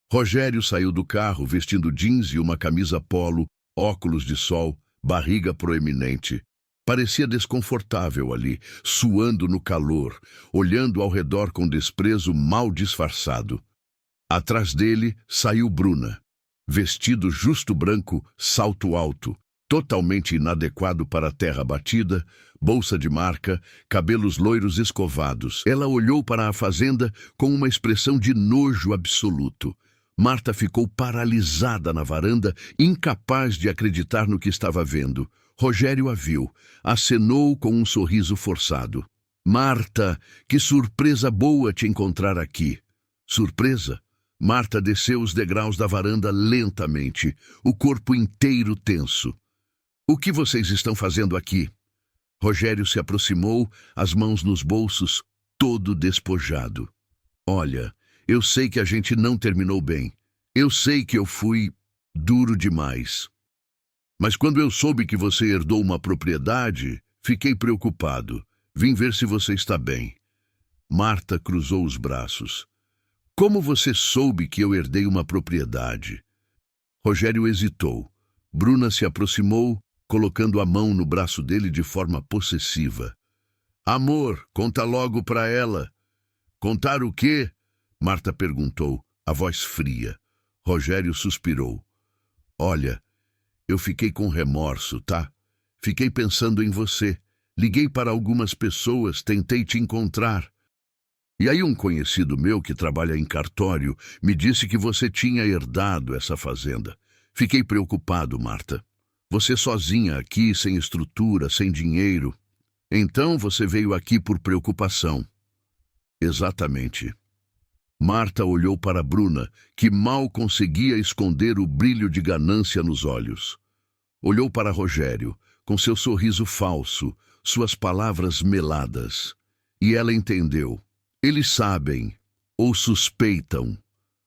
Rogério saiu do carro vestindo jeans e uma camisa polo, óculos de sol, barriga proeminente. Parecia desconfortável ali, suando no calor, olhando ao redor com desprezo mal disfarçado. Atrás dele saiu Bruna, vestido justo branco, salto alto, totalmente inadequado para a terra batida, bolsa de marca, cabelos loiros escovados. Ela olhou para a fazenda com uma expressão de nojo absoluto. Marta ficou paralisada na varanda, incapaz de acreditar no que estava vendo. Rogério a viu, acenou com um sorriso forçado. Marta, que surpresa boa te encontrar aqui. Surpresa? Marta desceu os degraus da varanda lentamente, o corpo inteiro tenso. O que vocês estão fazendo aqui? Rogério se aproximou, as mãos nos bolsos, todo despojado. Olha, eu sei que a gente não terminou bem. Eu sei que eu fui duro demais. Mas quando eu soube que você herdou uma propriedade, fiquei preocupado. Vim ver se você está bem. Marta cruzou os braços. Como você soube que eu herdei uma propriedade? Rogério hesitou. Bruna se aproximou, colocando a mão no braço dele de forma possessiva. Amor, conta logo para ela. Contar o quê? Marta perguntou, a voz fria. Rogério suspirou. Olha, eu fiquei com remorso, tá? Fiquei pensando em você. Liguei para algumas pessoas, tentei te encontrar. E aí um conhecido meu que trabalha em cartório me disse que você tinha herdado essa fazenda. Fiquei preocupado, Marta. Você sozinha aqui, sem estrutura, sem dinheiro. Então você veio aqui por preocupação. Exatamente. Marta olhou para Bruna, que mal conseguia esconder o brilho de ganância nos olhos. Olhou para Rogério, com seu sorriso falso, suas palavras meladas. E ela entendeu. Eles sabem, ou suspeitam.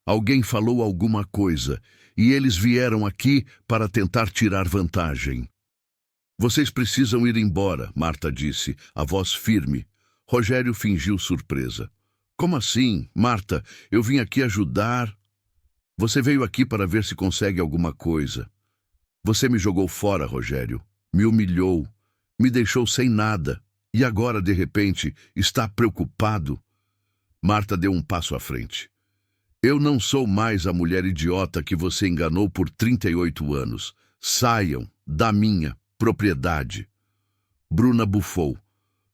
Alguém falou alguma coisa, e eles vieram aqui para tentar tirar vantagem. Vocês precisam ir embora, Marta disse, a voz firme. Rogério fingiu surpresa. Como assim, Marta? Eu vim aqui ajudar. Você veio aqui para ver se consegue alguma coisa. Você me jogou fora, Rogério. Me humilhou. Me deixou sem nada. E agora, de repente, está preocupado? Marta deu um passo à frente. Eu não sou mais a mulher idiota que você enganou por 38 anos. Saiam da minha propriedade. Bruna bufou.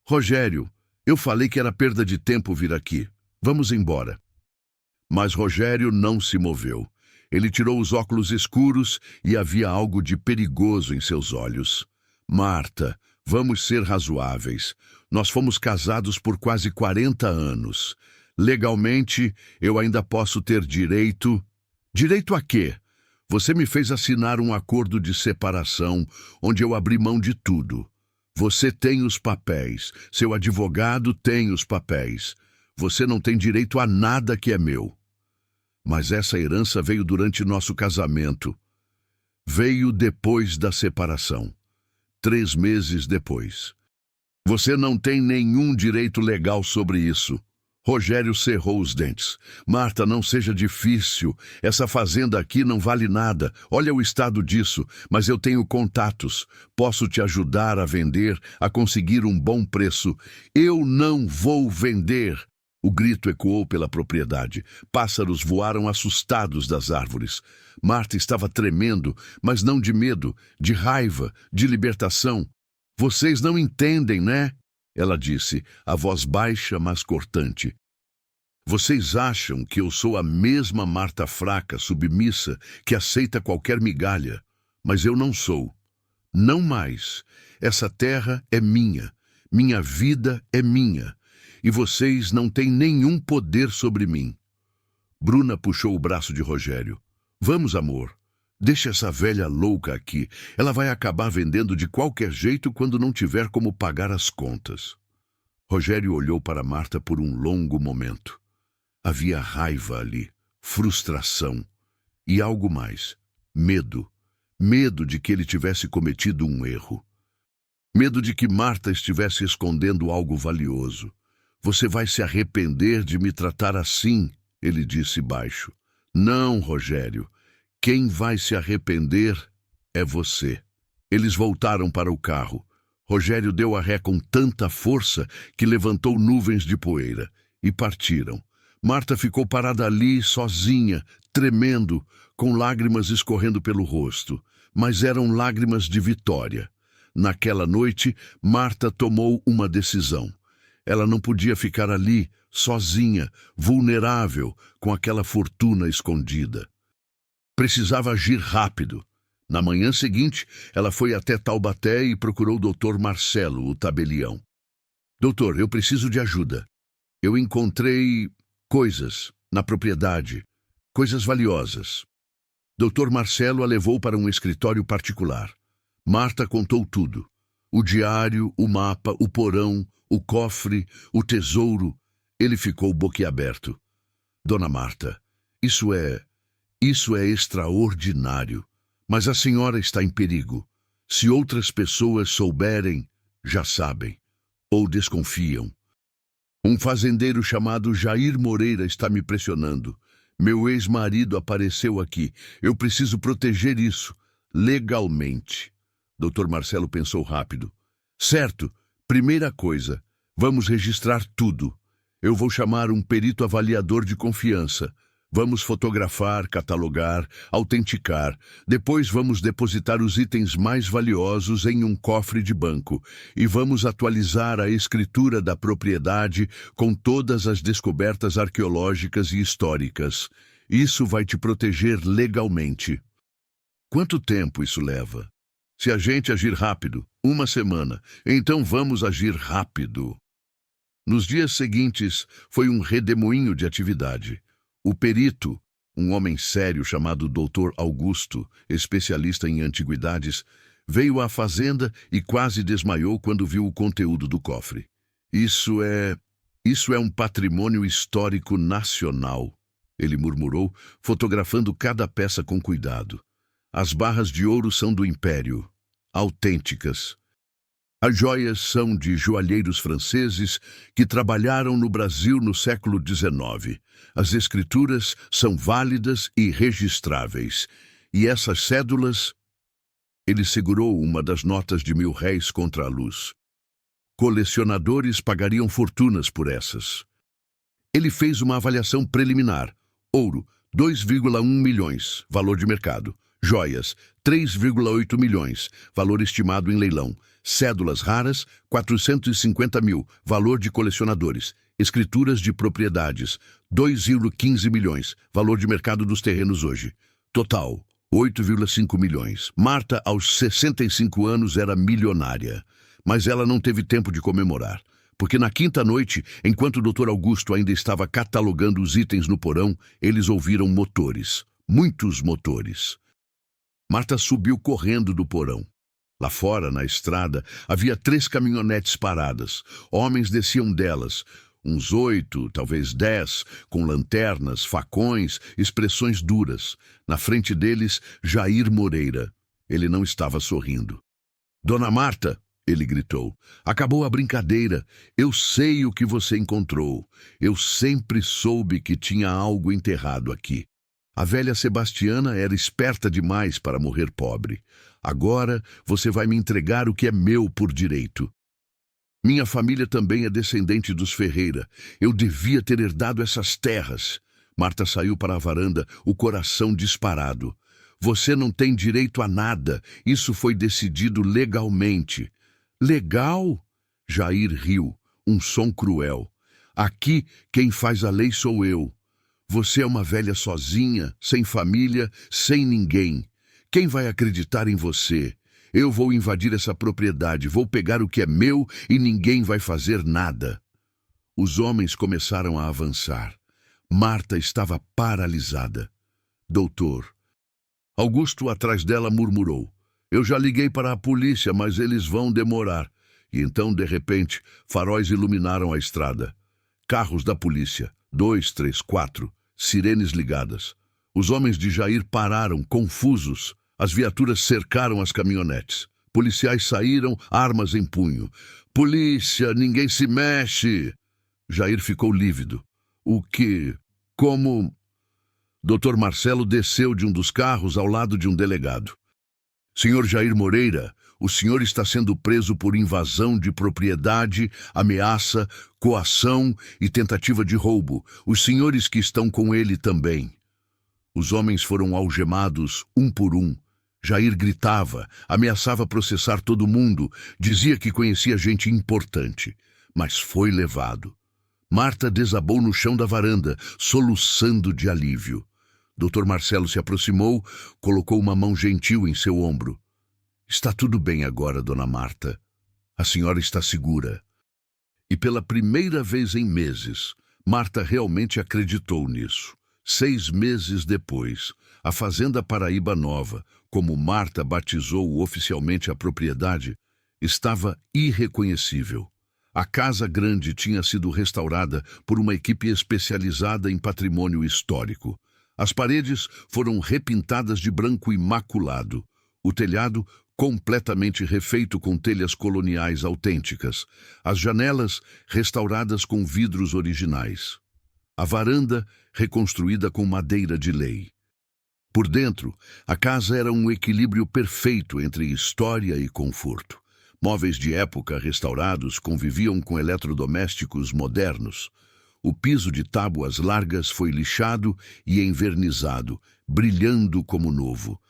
Rogério, eu falei que era perda de tempo vir aqui. Vamos embora. Mas Rogério não se moveu. Ele tirou os óculos escuros e havia algo de perigoso em seus olhos. Marta, vamos ser razoáveis. Nós fomos casados por quase 40 anos. Legalmente, eu ainda posso ter direito... Direito a quê? Você me fez assinar um acordo de separação, onde eu abri mão de tudo. Você tem os papéis. Seu advogado tem os papéis. Você não tem direito a nada que é meu. Mas essa herança veio durante nosso casamento. Veio depois da separação. 3 meses depois. Você não tem nenhum direito legal sobre isso. Rogério cerrou os dentes. Marta, não seja difícil. Essa fazenda aqui não vale nada. Olha o estado disso. Mas eu tenho contatos. Posso te ajudar a vender, a conseguir um bom preço. Eu não vou vender. O grito ecoou pela propriedade. Pássaros voaram assustados das árvores. Marta estava tremendo, mas não de medo, de raiva, de libertação. Vocês não entendem, né? Ela disse, a voz baixa, mas cortante. Vocês acham que eu sou a mesma Marta fraca, submissa, que aceita qualquer migalha. Mas eu não sou. Não mais. Essa terra é minha. Minha vida é minha. E vocês não têm nenhum poder sobre mim. Bruna puxou o braço de Rogério. Vamos, amor. Deixa essa velha louca aqui. Ela vai acabar vendendo de qualquer jeito quando não tiver como pagar as contas. Rogério olhou para Marta por um longo momento. Havia raiva ali, frustração e algo mais, medo. Medo de que ele tivesse cometido um erro. Medo de que Marta estivesse escondendo algo valioso. Você vai se arrepender de me tratar assim, ele disse baixo. Não, Rogério. Quem vai se arrepender é você. Eles voltaram para o carro. Rogério deu a ré com tanta força que levantou nuvens de poeira e partiram. Marta ficou parada ali, sozinha, tremendo, com lágrimas escorrendo pelo rosto, mas eram lágrimas de vitória. Naquela noite, Marta tomou uma decisão. Ela não podia ficar ali, sozinha, vulnerável, com aquela fortuna escondida. Precisava agir rápido. Na manhã seguinte, ela foi até Taubaté e procurou o Dr. Marcelo, o tabelião. Doutor, eu preciso de ajuda. Eu encontrei coisas na propriedade, coisas valiosas. Dr. Marcelo a levou para um escritório particular. Marta contou tudo. O diário, o mapa, o porão, o cofre, o tesouro. Ele ficou boquiaberto. Dona Marta, isso é extraordinário. Mas a senhora está em perigo. Se outras pessoas souberem, já sabem. Ou desconfiam. Um fazendeiro chamado Jair Moreira está me pressionando. Meu ex-marido apareceu aqui. Eu preciso proteger isso, legalmente. Dr. Marcelo pensou rápido. Certo, primeira coisa, vamos registrar tudo. Eu vou chamar um perito avaliador de confiança. Vamos fotografar, catalogar, autenticar. Depois vamos depositar os itens mais valiosos em um cofre de banco e vamos atualizar a escritura da propriedade com todas as descobertas arqueológicas e históricas. Isso vai te proteger legalmente. Quanto tempo isso leva? Se a gente agir rápido, 1 semana. Então vamos agir rápido. Nos dias seguintes, foi um redemoinho de atividade. O perito, um homem sério chamado Dr. Augusto, especialista em antiguidades, veio à fazenda e quase desmaiou quando viu o conteúdo do cofre. Isso é um patrimônio histórico nacional, ele murmurou, fotografando cada peça com cuidado. As barras de ouro são do Império, autênticas. As joias são de joalheiros franceses que trabalharam no Brasil no século XIX. As escrituras são válidas e registráveis. E essas cédulas... Ele segurou uma das notas de R$ 1.000 contra a luz. Colecionadores pagariam fortunas por essas. Ele fez uma avaliação preliminar. Ouro, 2,1 milhões, valor de mercado. Joias, 3,8 milhões, valor estimado em leilão. Cédulas raras, 450 mil, valor de colecionadores. Escrituras de propriedades, 2,15 milhões, valor de mercado dos terrenos hoje. Total, 8,5 milhões. Marta, aos 65 anos, era milionária. Mas ela não teve tempo de comemorar. Porque na quinta noite, enquanto o Dr. Augusto ainda estava catalogando os itens no porão, eles ouviram motores. Muitos motores. Marta subiu correndo do porão. Lá fora, na estrada, havia 3 caminhonetes paradas. Homens desciam delas, uns 8, talvez 10, com lanternas, facões, expressões duras. Na frente deles, Jair Moreira. Ele não estava sorrindo. Dona Marta, ele gritou, acabou a brincadeira. Eu sei o que você encontrou. Eu sempre soube que tinha algo enterrado aqui. A velha Sebastiana era esperta demais para morrer pobre. Agora você vai me entregar o que é meu por direito. Minha família também é descendente dos Ferreira. Eu devia ter herdado essas terras. Marta saiu para a varanda, o coração disparado. Você não tem direito a nada. Isso foi decidido legalmente. Legal? Jair riu, um som cruel. Aqui quem faz a lei sou eu. Você é uma velha sozinha, sem família, sem ninguém. Quem vai acreditar em você? Eu vou invadir essa propriedade, vou pegar o que é meu e ninguém vai fazer nada. Os homens começaram a avançar. Marta estava paralisada. Doutor. Augusto, atrás dela, murmurou. Eu já liguei para a polícia, mas eles vão demorar. E então, de repente, faróis iluminaram a estrada. Carros da polícia, 2, 3, 4, sirenes ligadas. Os homens de Jair pararam, confusos. As viaturas cercaram as caminhonetes. Policiais saíram, armas em punho. Polícia, ninguém se mexe! Jair ficou lívido. O que? Como? Dr. Marcelo desceu de um dos carros ao lado de um delegado. Senhor Jair Moreira, o senhor está sendo preso por invasão de propriedade, ameaça, coação e tentativa de roubo. Os senhores que estão com ele também. Os homens foram algemados, um por um. Jair gritava, ameaçava processar todo mundo, dizia que conhecia gente importante, mas foi levado. Marta desabou no chão da varanda, soluçando de alívio. Dr. Marcelo se aproximou, colocou uma mão gentil em seu ombro. Está tudo bem agora, dona Marta. A senhora está segura. E pela primeira vez em meses, Marta realmente acreditou nisso. 6 meses depois, a Fazenda Paraíba Nova, como Marta batizou oficialmente a propriedade, estava irreconhecível. A Casa Grande tinha sido restaurada por uma equipe especializada em patrimônio histórico. As paredes foram repintadas de branco imaculado. O telhado completamente refeito com telhas coloniais autênticas. As janelas restauradas com vidros originais. A varanda reconstruída com madeira de lei. Por dentro, a casa era um equilíbrio perfeito entre história e conforto. Móveis de época restaurados conviviam com eletrodomésticos modernos. O piso de tábuas largas foi lixado e envernizado, brilhando como novo.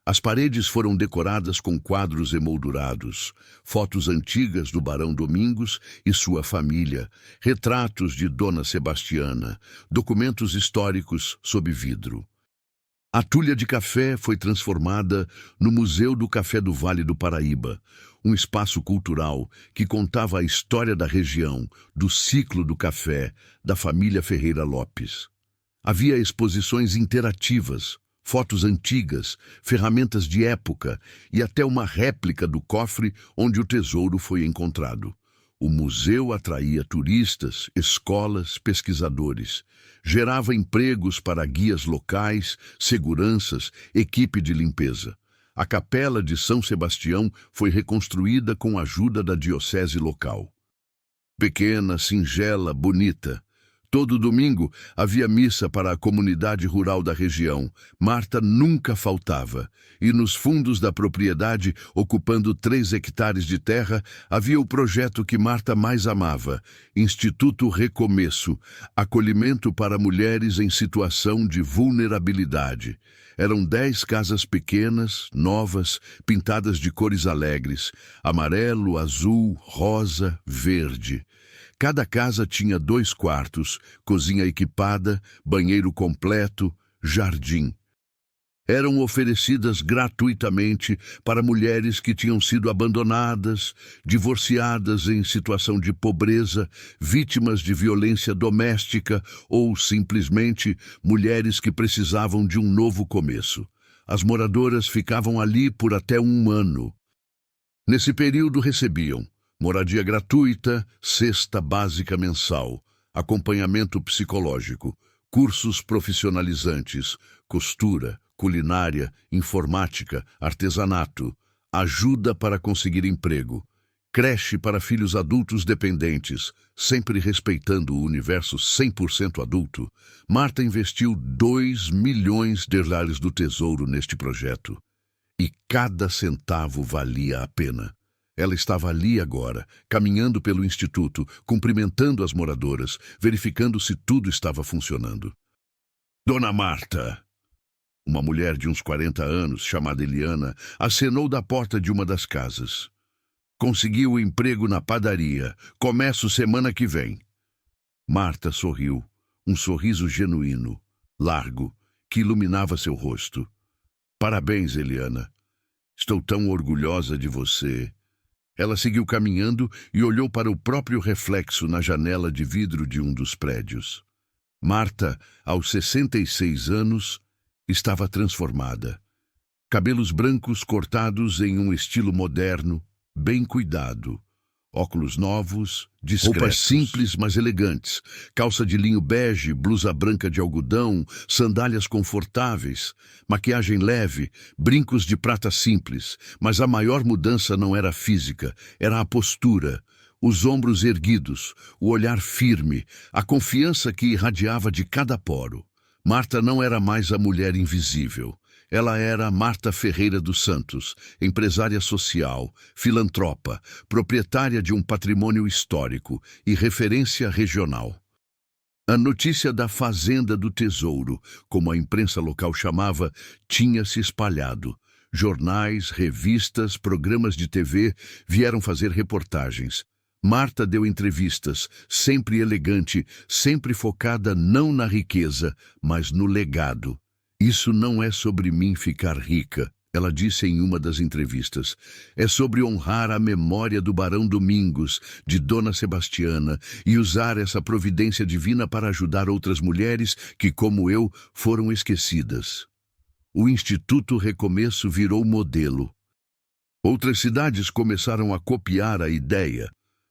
As paredes foram decoradas com quadros emoldurados, fotos antigas do Barão Domingos e sua família, retratos de Dona Sebastiana, documentos históricos sob vidro. A Tulha de Café foi transformada no Museu do Café do Vale do Paraíba, um espaço cultural que contava a história da região, do ciclo do café, da família Ferreira Lopes. Havia exposições interativas, fotos antigas, ferramentas de época e até uma réplica do cofre onde o tesouro foi encontrado. O museu atraía turistas, escolas, pesquisadores. Gerava empregos para guias locais, seguranças, equipe de limpeza. A Capela de São Sebastião foi reconstruída com a ajuda da diocese local. Pequena, singela, bonita. Todo domingo havia missa para a comunidade rural da região. Marta nunca faltava. E nos fundos da propriedade, ocupando 3 hectares de terra, havia o projeto que Marta mais amava, Instituto Recomeço, acolhimento para mulheres em situação de vulnerabilidade. Eram 10 casas pequenas, novas, pintadas de cores alegres, amarelo, azul, rosa, verde. Cada casa tinha 2 quartos, cozinha equipada, banheiro completo, jardim. Eram oferecidas gratuitamente para mulheres que tinham sido abandonadas, divorciadas em situação de pobreza, vítimas de violência doméstica ou, simplesmente, mulheres que precisavam de um novo começo. As moradoras ficavam ali por até 1 ano. Nesse período recebiam moradia gratuita, cesta básica mensal, acompanhamento psicológico, cursos profissionalizantes, costura, culinária, informática, artesanato, ajuda para conseguir emprego, creche para filhos adultos dependentes, sempre respeitando o universo 100% adulto. Marta investiu $2 milhões do tesouro neste projeto. E cada centavo valia a pena. Ela estava ali agora, caminhando pelo instituto, cumprimentando as moradoras, verificando se tudo estava funcionando. Dona Marta! Uma mulher de uns 40 anos, chamada Eliana, acenou da porta de uma das casas. Conseguiu o emprego na padaria. Começo semana que vem. Marta sorriu, um sorriso genuíno, largo, que iluminava seu rosto. Parabéns, Eliana. Estou tão orgulhosa de você. Ela seguiu caminhando e olhou para o próprio reflexo na janela de vidro de um dos prédios. Marta, aos 66 anos, estava transformada. Cabelos brancos cortados em um estilo moderno, bem cuidado. Óculos novos, discretos. Roupas simples, mas elegantes. Calça de linho bege, blusa branca de algodão, sandálias confortáveis, maquiagem leve, brincos de prata simples. Mas a maior mudança não era física, era a postura. Os ombros erguidos, o olhar firme, a confiança que irradiava de cada poro. Marta não era mais a mulher invisível. Ela era Marta Ferreira dos Santos, empresária social, filantropa, proprietária de um patrimônio histórico e referência regional. A notícia da Fazenda do Tesouro, como a imprensa local chamava, tinha se espalhado. Jornais, revistas, programas de TV vieram fazer reportagens. Marta deu entrevistas, sempre elegante, sempre focada não na riqueza, mas no legado. Isso não é sobre mim ficar rica, ela disse em uma das entrevistas. É sobre honrar a memória do Barão Domingos, de Dona Sebastiana, e usar essa providência divina para ajudar outras mulheres que, como eu, foram esquecidas. O Instituto Recomeço virou modelo. Outras cidades começaram a copiar a ideia.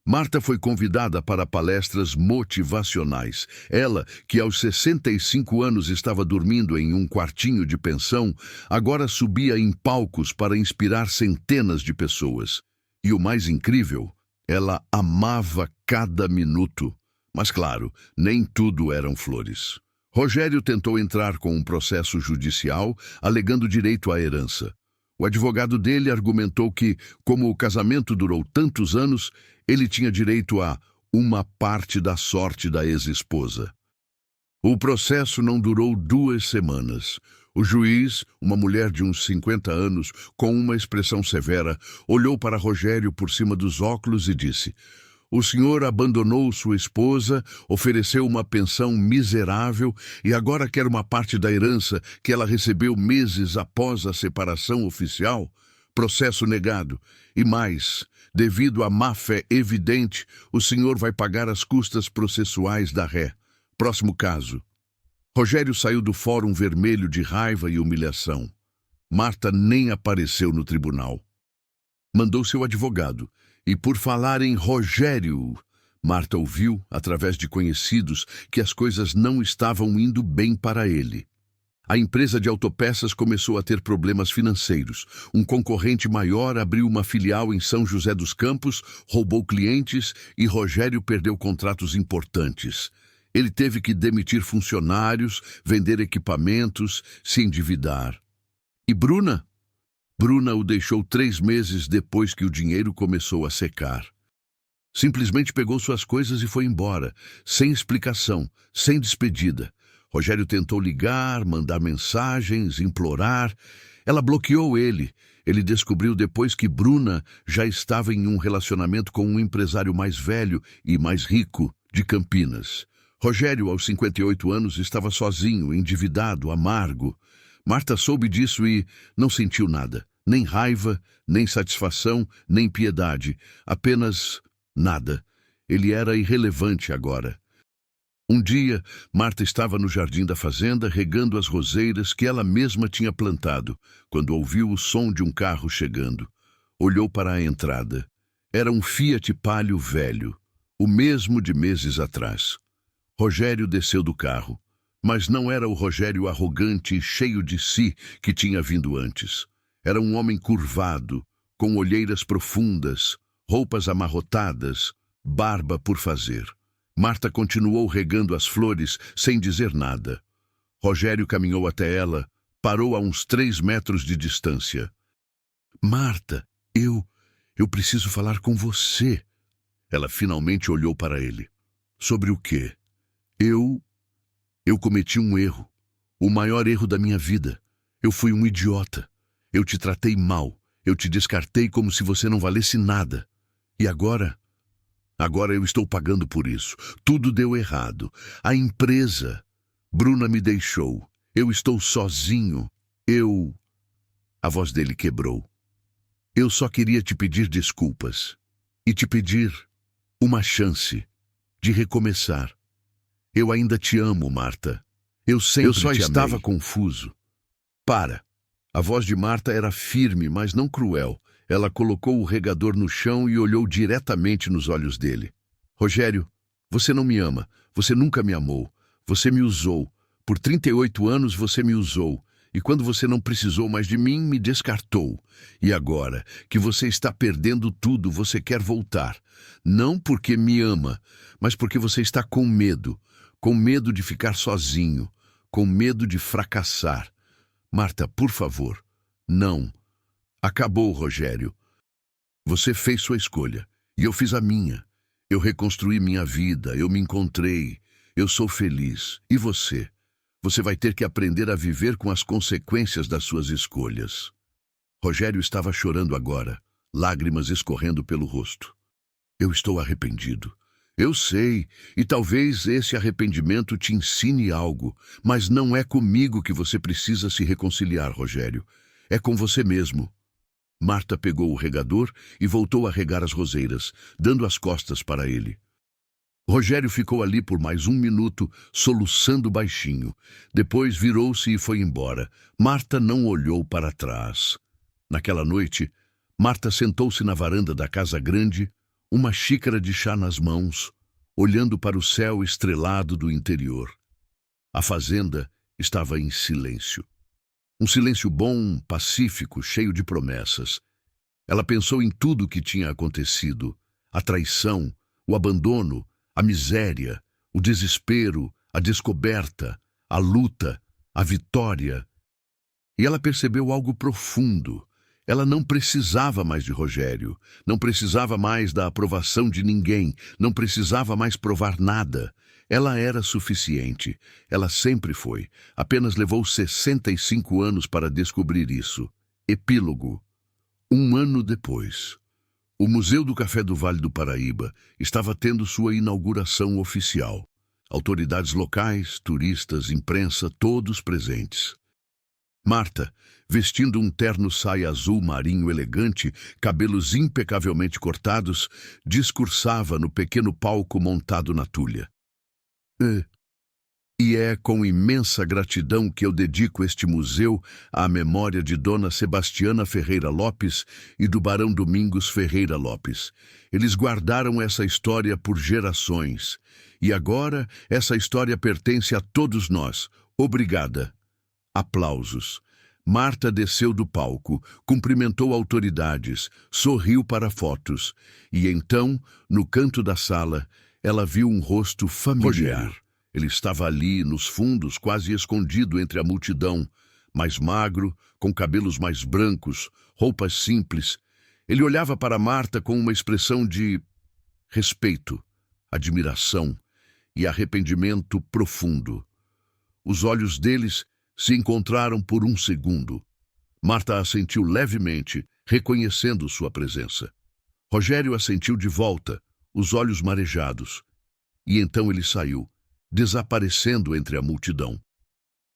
Marta foi convidada para palestras motivacionais. Ela, que aos 65 anos estava dormindo em um quartinho de pensão, agora subia em palcos para inspirar centenas de pessoas. E o mais incrível, ela amava cada minuto. Mas claro, nem tudo eram flores. Rogério tentou entrar com um processo judicial, alegando direito à herança. O advogado dele argumentou que, como o casamento durou tantos anos, ele tinha direito a uma parte da sorte da ex-esposa. O processo não durou 2 semanas. O juiz, uma mulher de uns 50 anos, com uma expressão severa, olhou para Rogério por cima dos óculos e disse: "O senhor abandonou sua esposa, ofereceu uma pensão miserável e agora quer uma parte da herança que ela recebeu meses após a separação oficial? Processo negado. E mais, devido à má-fé evidente, o senhor vai pagar as custas processuais da ré. Próximo caso." Rogério saiu do fórum vermelho de raiva e humilhação. Marta nem apareceu no tribunal. Mandou seu advogado. E por falar em Rogério, Marta ouviu, através de conhecidos, que as coisas não estavam indo bem para ele. A empresa de autopeças começou a ter problemas financeiros. Um concorrente maior abriu uma filial em São José dos Campos, roubou clientes e Rogério perdeu contratos importantes. Ele teve que demitir funcionários, vender equipamentos, se endividar. E Bruna? Bruna o deixou 3 meses depois que o dinheiro começou a secar. Simplesmente pegou suas coisas e foi embora, sem explicação, sem despedida. Rogério tentou ligar, mandar mensagens, implorar. Ela bloqueou ele. Ele descobriu depois que Bruna já estava em um relacionamento com um empresário mais velho e mais rico de Campinas. Rogério, aos 58 anos, estava sozinho, endividado, amargo. Marta soube disso e não sentiu nada. Nem raiva, nem satisfação, nem piedade. Apenas nada. Ele era irrelevante agora. Um dia, Marta estava no jardim da fazenda, regando as roseiras que ela mesma tinha plantado, quando ouviu o som de um carro chegando. Olhou para a entrada. Era um Fiat Palio velho, o mesmo de meses atrás. Rogério desceu do carro. Mas não era o Rogério arrogante e cheio de si que tinha vindo antes. Era um homem curvado, com olheiras profundas, roupas amarrotadas, barba por fazer. Marta continuou regando as flores sem dizer nada. Rogério caminhou até ela, parou a uns 3 metros de distância. "Marta, eu preciso falar com você." Ela finalmente olhou para ele. "Sobre o quê?" Eu cometi um erro, o maior erro da minha vida. Eu fui um idiota. Eu te tratei mal. Eu te descartei como se você não valesse nada. E agora? Agora eu estou pagando por isso. Tudo deu errado. A empresa. Bruna me deixou. Eu estou sozinho. A voz dele quebrou. "Eu só queria te pedir desculpas. E te pedir uma chance de recomeçar. Eu ainda te amo, Marta. Eu sempre te amei. Eu só estava confuso." "Para." A voz de Marta era firme, mas não cruel. Ela colocou o regador no chão e olhou diretamente nos olhos dele. Rogério, você não me ama. Você nunca me amou. Você me usou. Por 38 anos você me usou. E quando você não precisou mais de mim, me descartou. E agora, que você está perdendo tudo, você quer voltar. Não porque me ama, mas porque você está com medo. Com medo de ficar sozinho. Com medo de fracassar. Marta, por favor, não. Acabou, Rogério. Você fez sua escolha. E eu fiz a minha. Eu reconstruí minha vida. Eu me encontrei. Eu sou feliz. E você? Você vai ter que aprender a viver com as consequências das suas escolhas. Rogério estava chorando agora, lágrimas escorrendo pelo rosto. Eu estou arrependido. Eu sei, e talvez esse arrependimento te ensine algo, mas não é comigo que você precisa se reconciliar, Rogério. É com você mesmo. Marta pegou o regador e voltou a regar as roseiras, dando as costas para ele. Rogério ficou ali por mais 1 minuto, soluçando baixinho. Depois virou-se e foi embora. Marta não olhou para trás. Naquela noite, Marta sentou-se na varanda da casa grande, uma xícara de chá nas mãos, olhando para o céu estrelado do interior. A fazenda estava em silêncio. Um silêncio bom, pacífico, cheio de promessas. Ela pensou em tudo o que tinha acontecido: a traição, o abandono, a miséria, o desespero, a descoberta, a luta, a vitória. E ela percebeu algo profundo. Ela não precisava mais de Rogério, não precisava mais da aprovação de ninguém, não precisava mais provar nada. Ela era suficiente. Ela sempre foi. Apenas levou 65 anos para descobrir isso. Epílogo. 1 ano depois. O Museu do Café do Vale do Paraíba estava tendo sua inauguração oficial. Autoridades locais, turistas, imprensa, todos presentes. Marta, vestindo um terno saia azul marinho elegante, cabelos impecavelmente cortados, discursava no pequeno palco montado na tulha. E é com imensa gratidão que eu dedico este museu à memória de Dona Sebastiana Ferreira Lopes e do Barão Domingos Ferreira Lopes. Eles guardaram essa história por gerações. E agora essa história pertence a todos nós. Obrigada. Aplausos. Marta desceu do palco, cumprimentou autoridades, sorriu para fotos. E então, no canto da sala, ela viu um rosto familiar. Rogério. Ele estava ali, nos fundos, quase escondido entre a multidão, mais magro, com cabelos mais brancos, roupas simples. Ele olhava para Marta com uma expressão de respeito, admiração e arrependimento profundo. Os olhos deles se encontraram por 1 segundo. Marta assentiu levemente, reconhecendo sua presença. Rogério assentiu de volta, os olhos marejados. E então ele saiu, desaparecendo entre a multidão.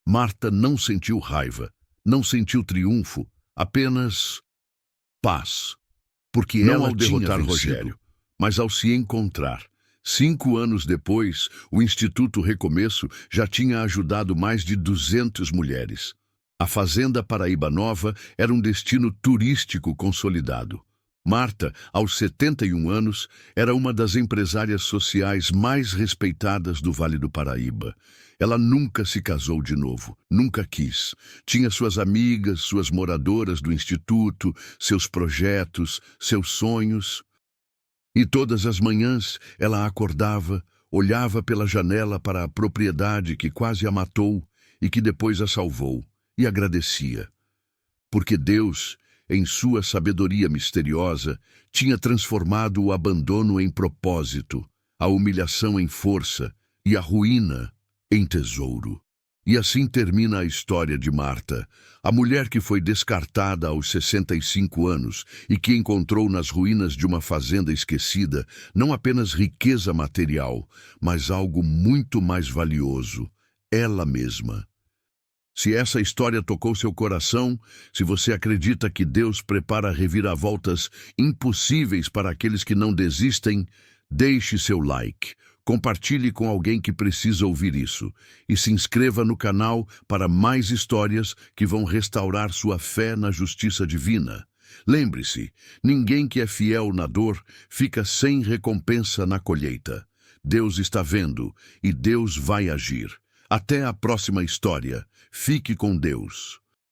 Marta não sentiu raiva, não sentiu triunfo, apenas paz. Porque não ela ao derrotar Rogério, mas ao se encontrar. 5 anos depois, o Instituto Recomeço já tinha ajudado mais de 200 mulheres. A Fazenda Paraíba Nova era um destino turístico consolidado. Marta, aos 71 anos, era uma das empresárias sociais mais respeitadas do Vale do Paraíba. Ela nunca se casou de novo, nunca quis. Tinha suas amigas, suas moradoras do instituto, seus projetos, seus sonhos. E todas as manhãs ela acordava, olhava pela janela para a propriedade que quase a matou e que depois a salvou, e agradecia. Porque Deus, em sua sabedoria misteriosa, tinha transformado o abandono em propósito, a humilhação em força e a ruína em tesouro. E assim termina a história de Marta, a mulher que foi descartada aos 65 anos e que encontrou nas ruínas de uma fazenda esquecida não apenas riqueza material, mas algo muito mais valioso, ela mesma. Se essa história tocou seu coração, se você acredita que Deus prepara reviravoltas impossíveis para aqueles que não desistem, deixe seu like, compartilhe com alguém que precisa ouvir isso e se inscreva no canal para mais histórias que vão restaurar sua fé na justiça divina. Lembre-se, ninguém que é fiel na dor fica sem recompensa na colheita. Deus está vendo e Deus vai agir. Até a próxima história. Fique com Deus.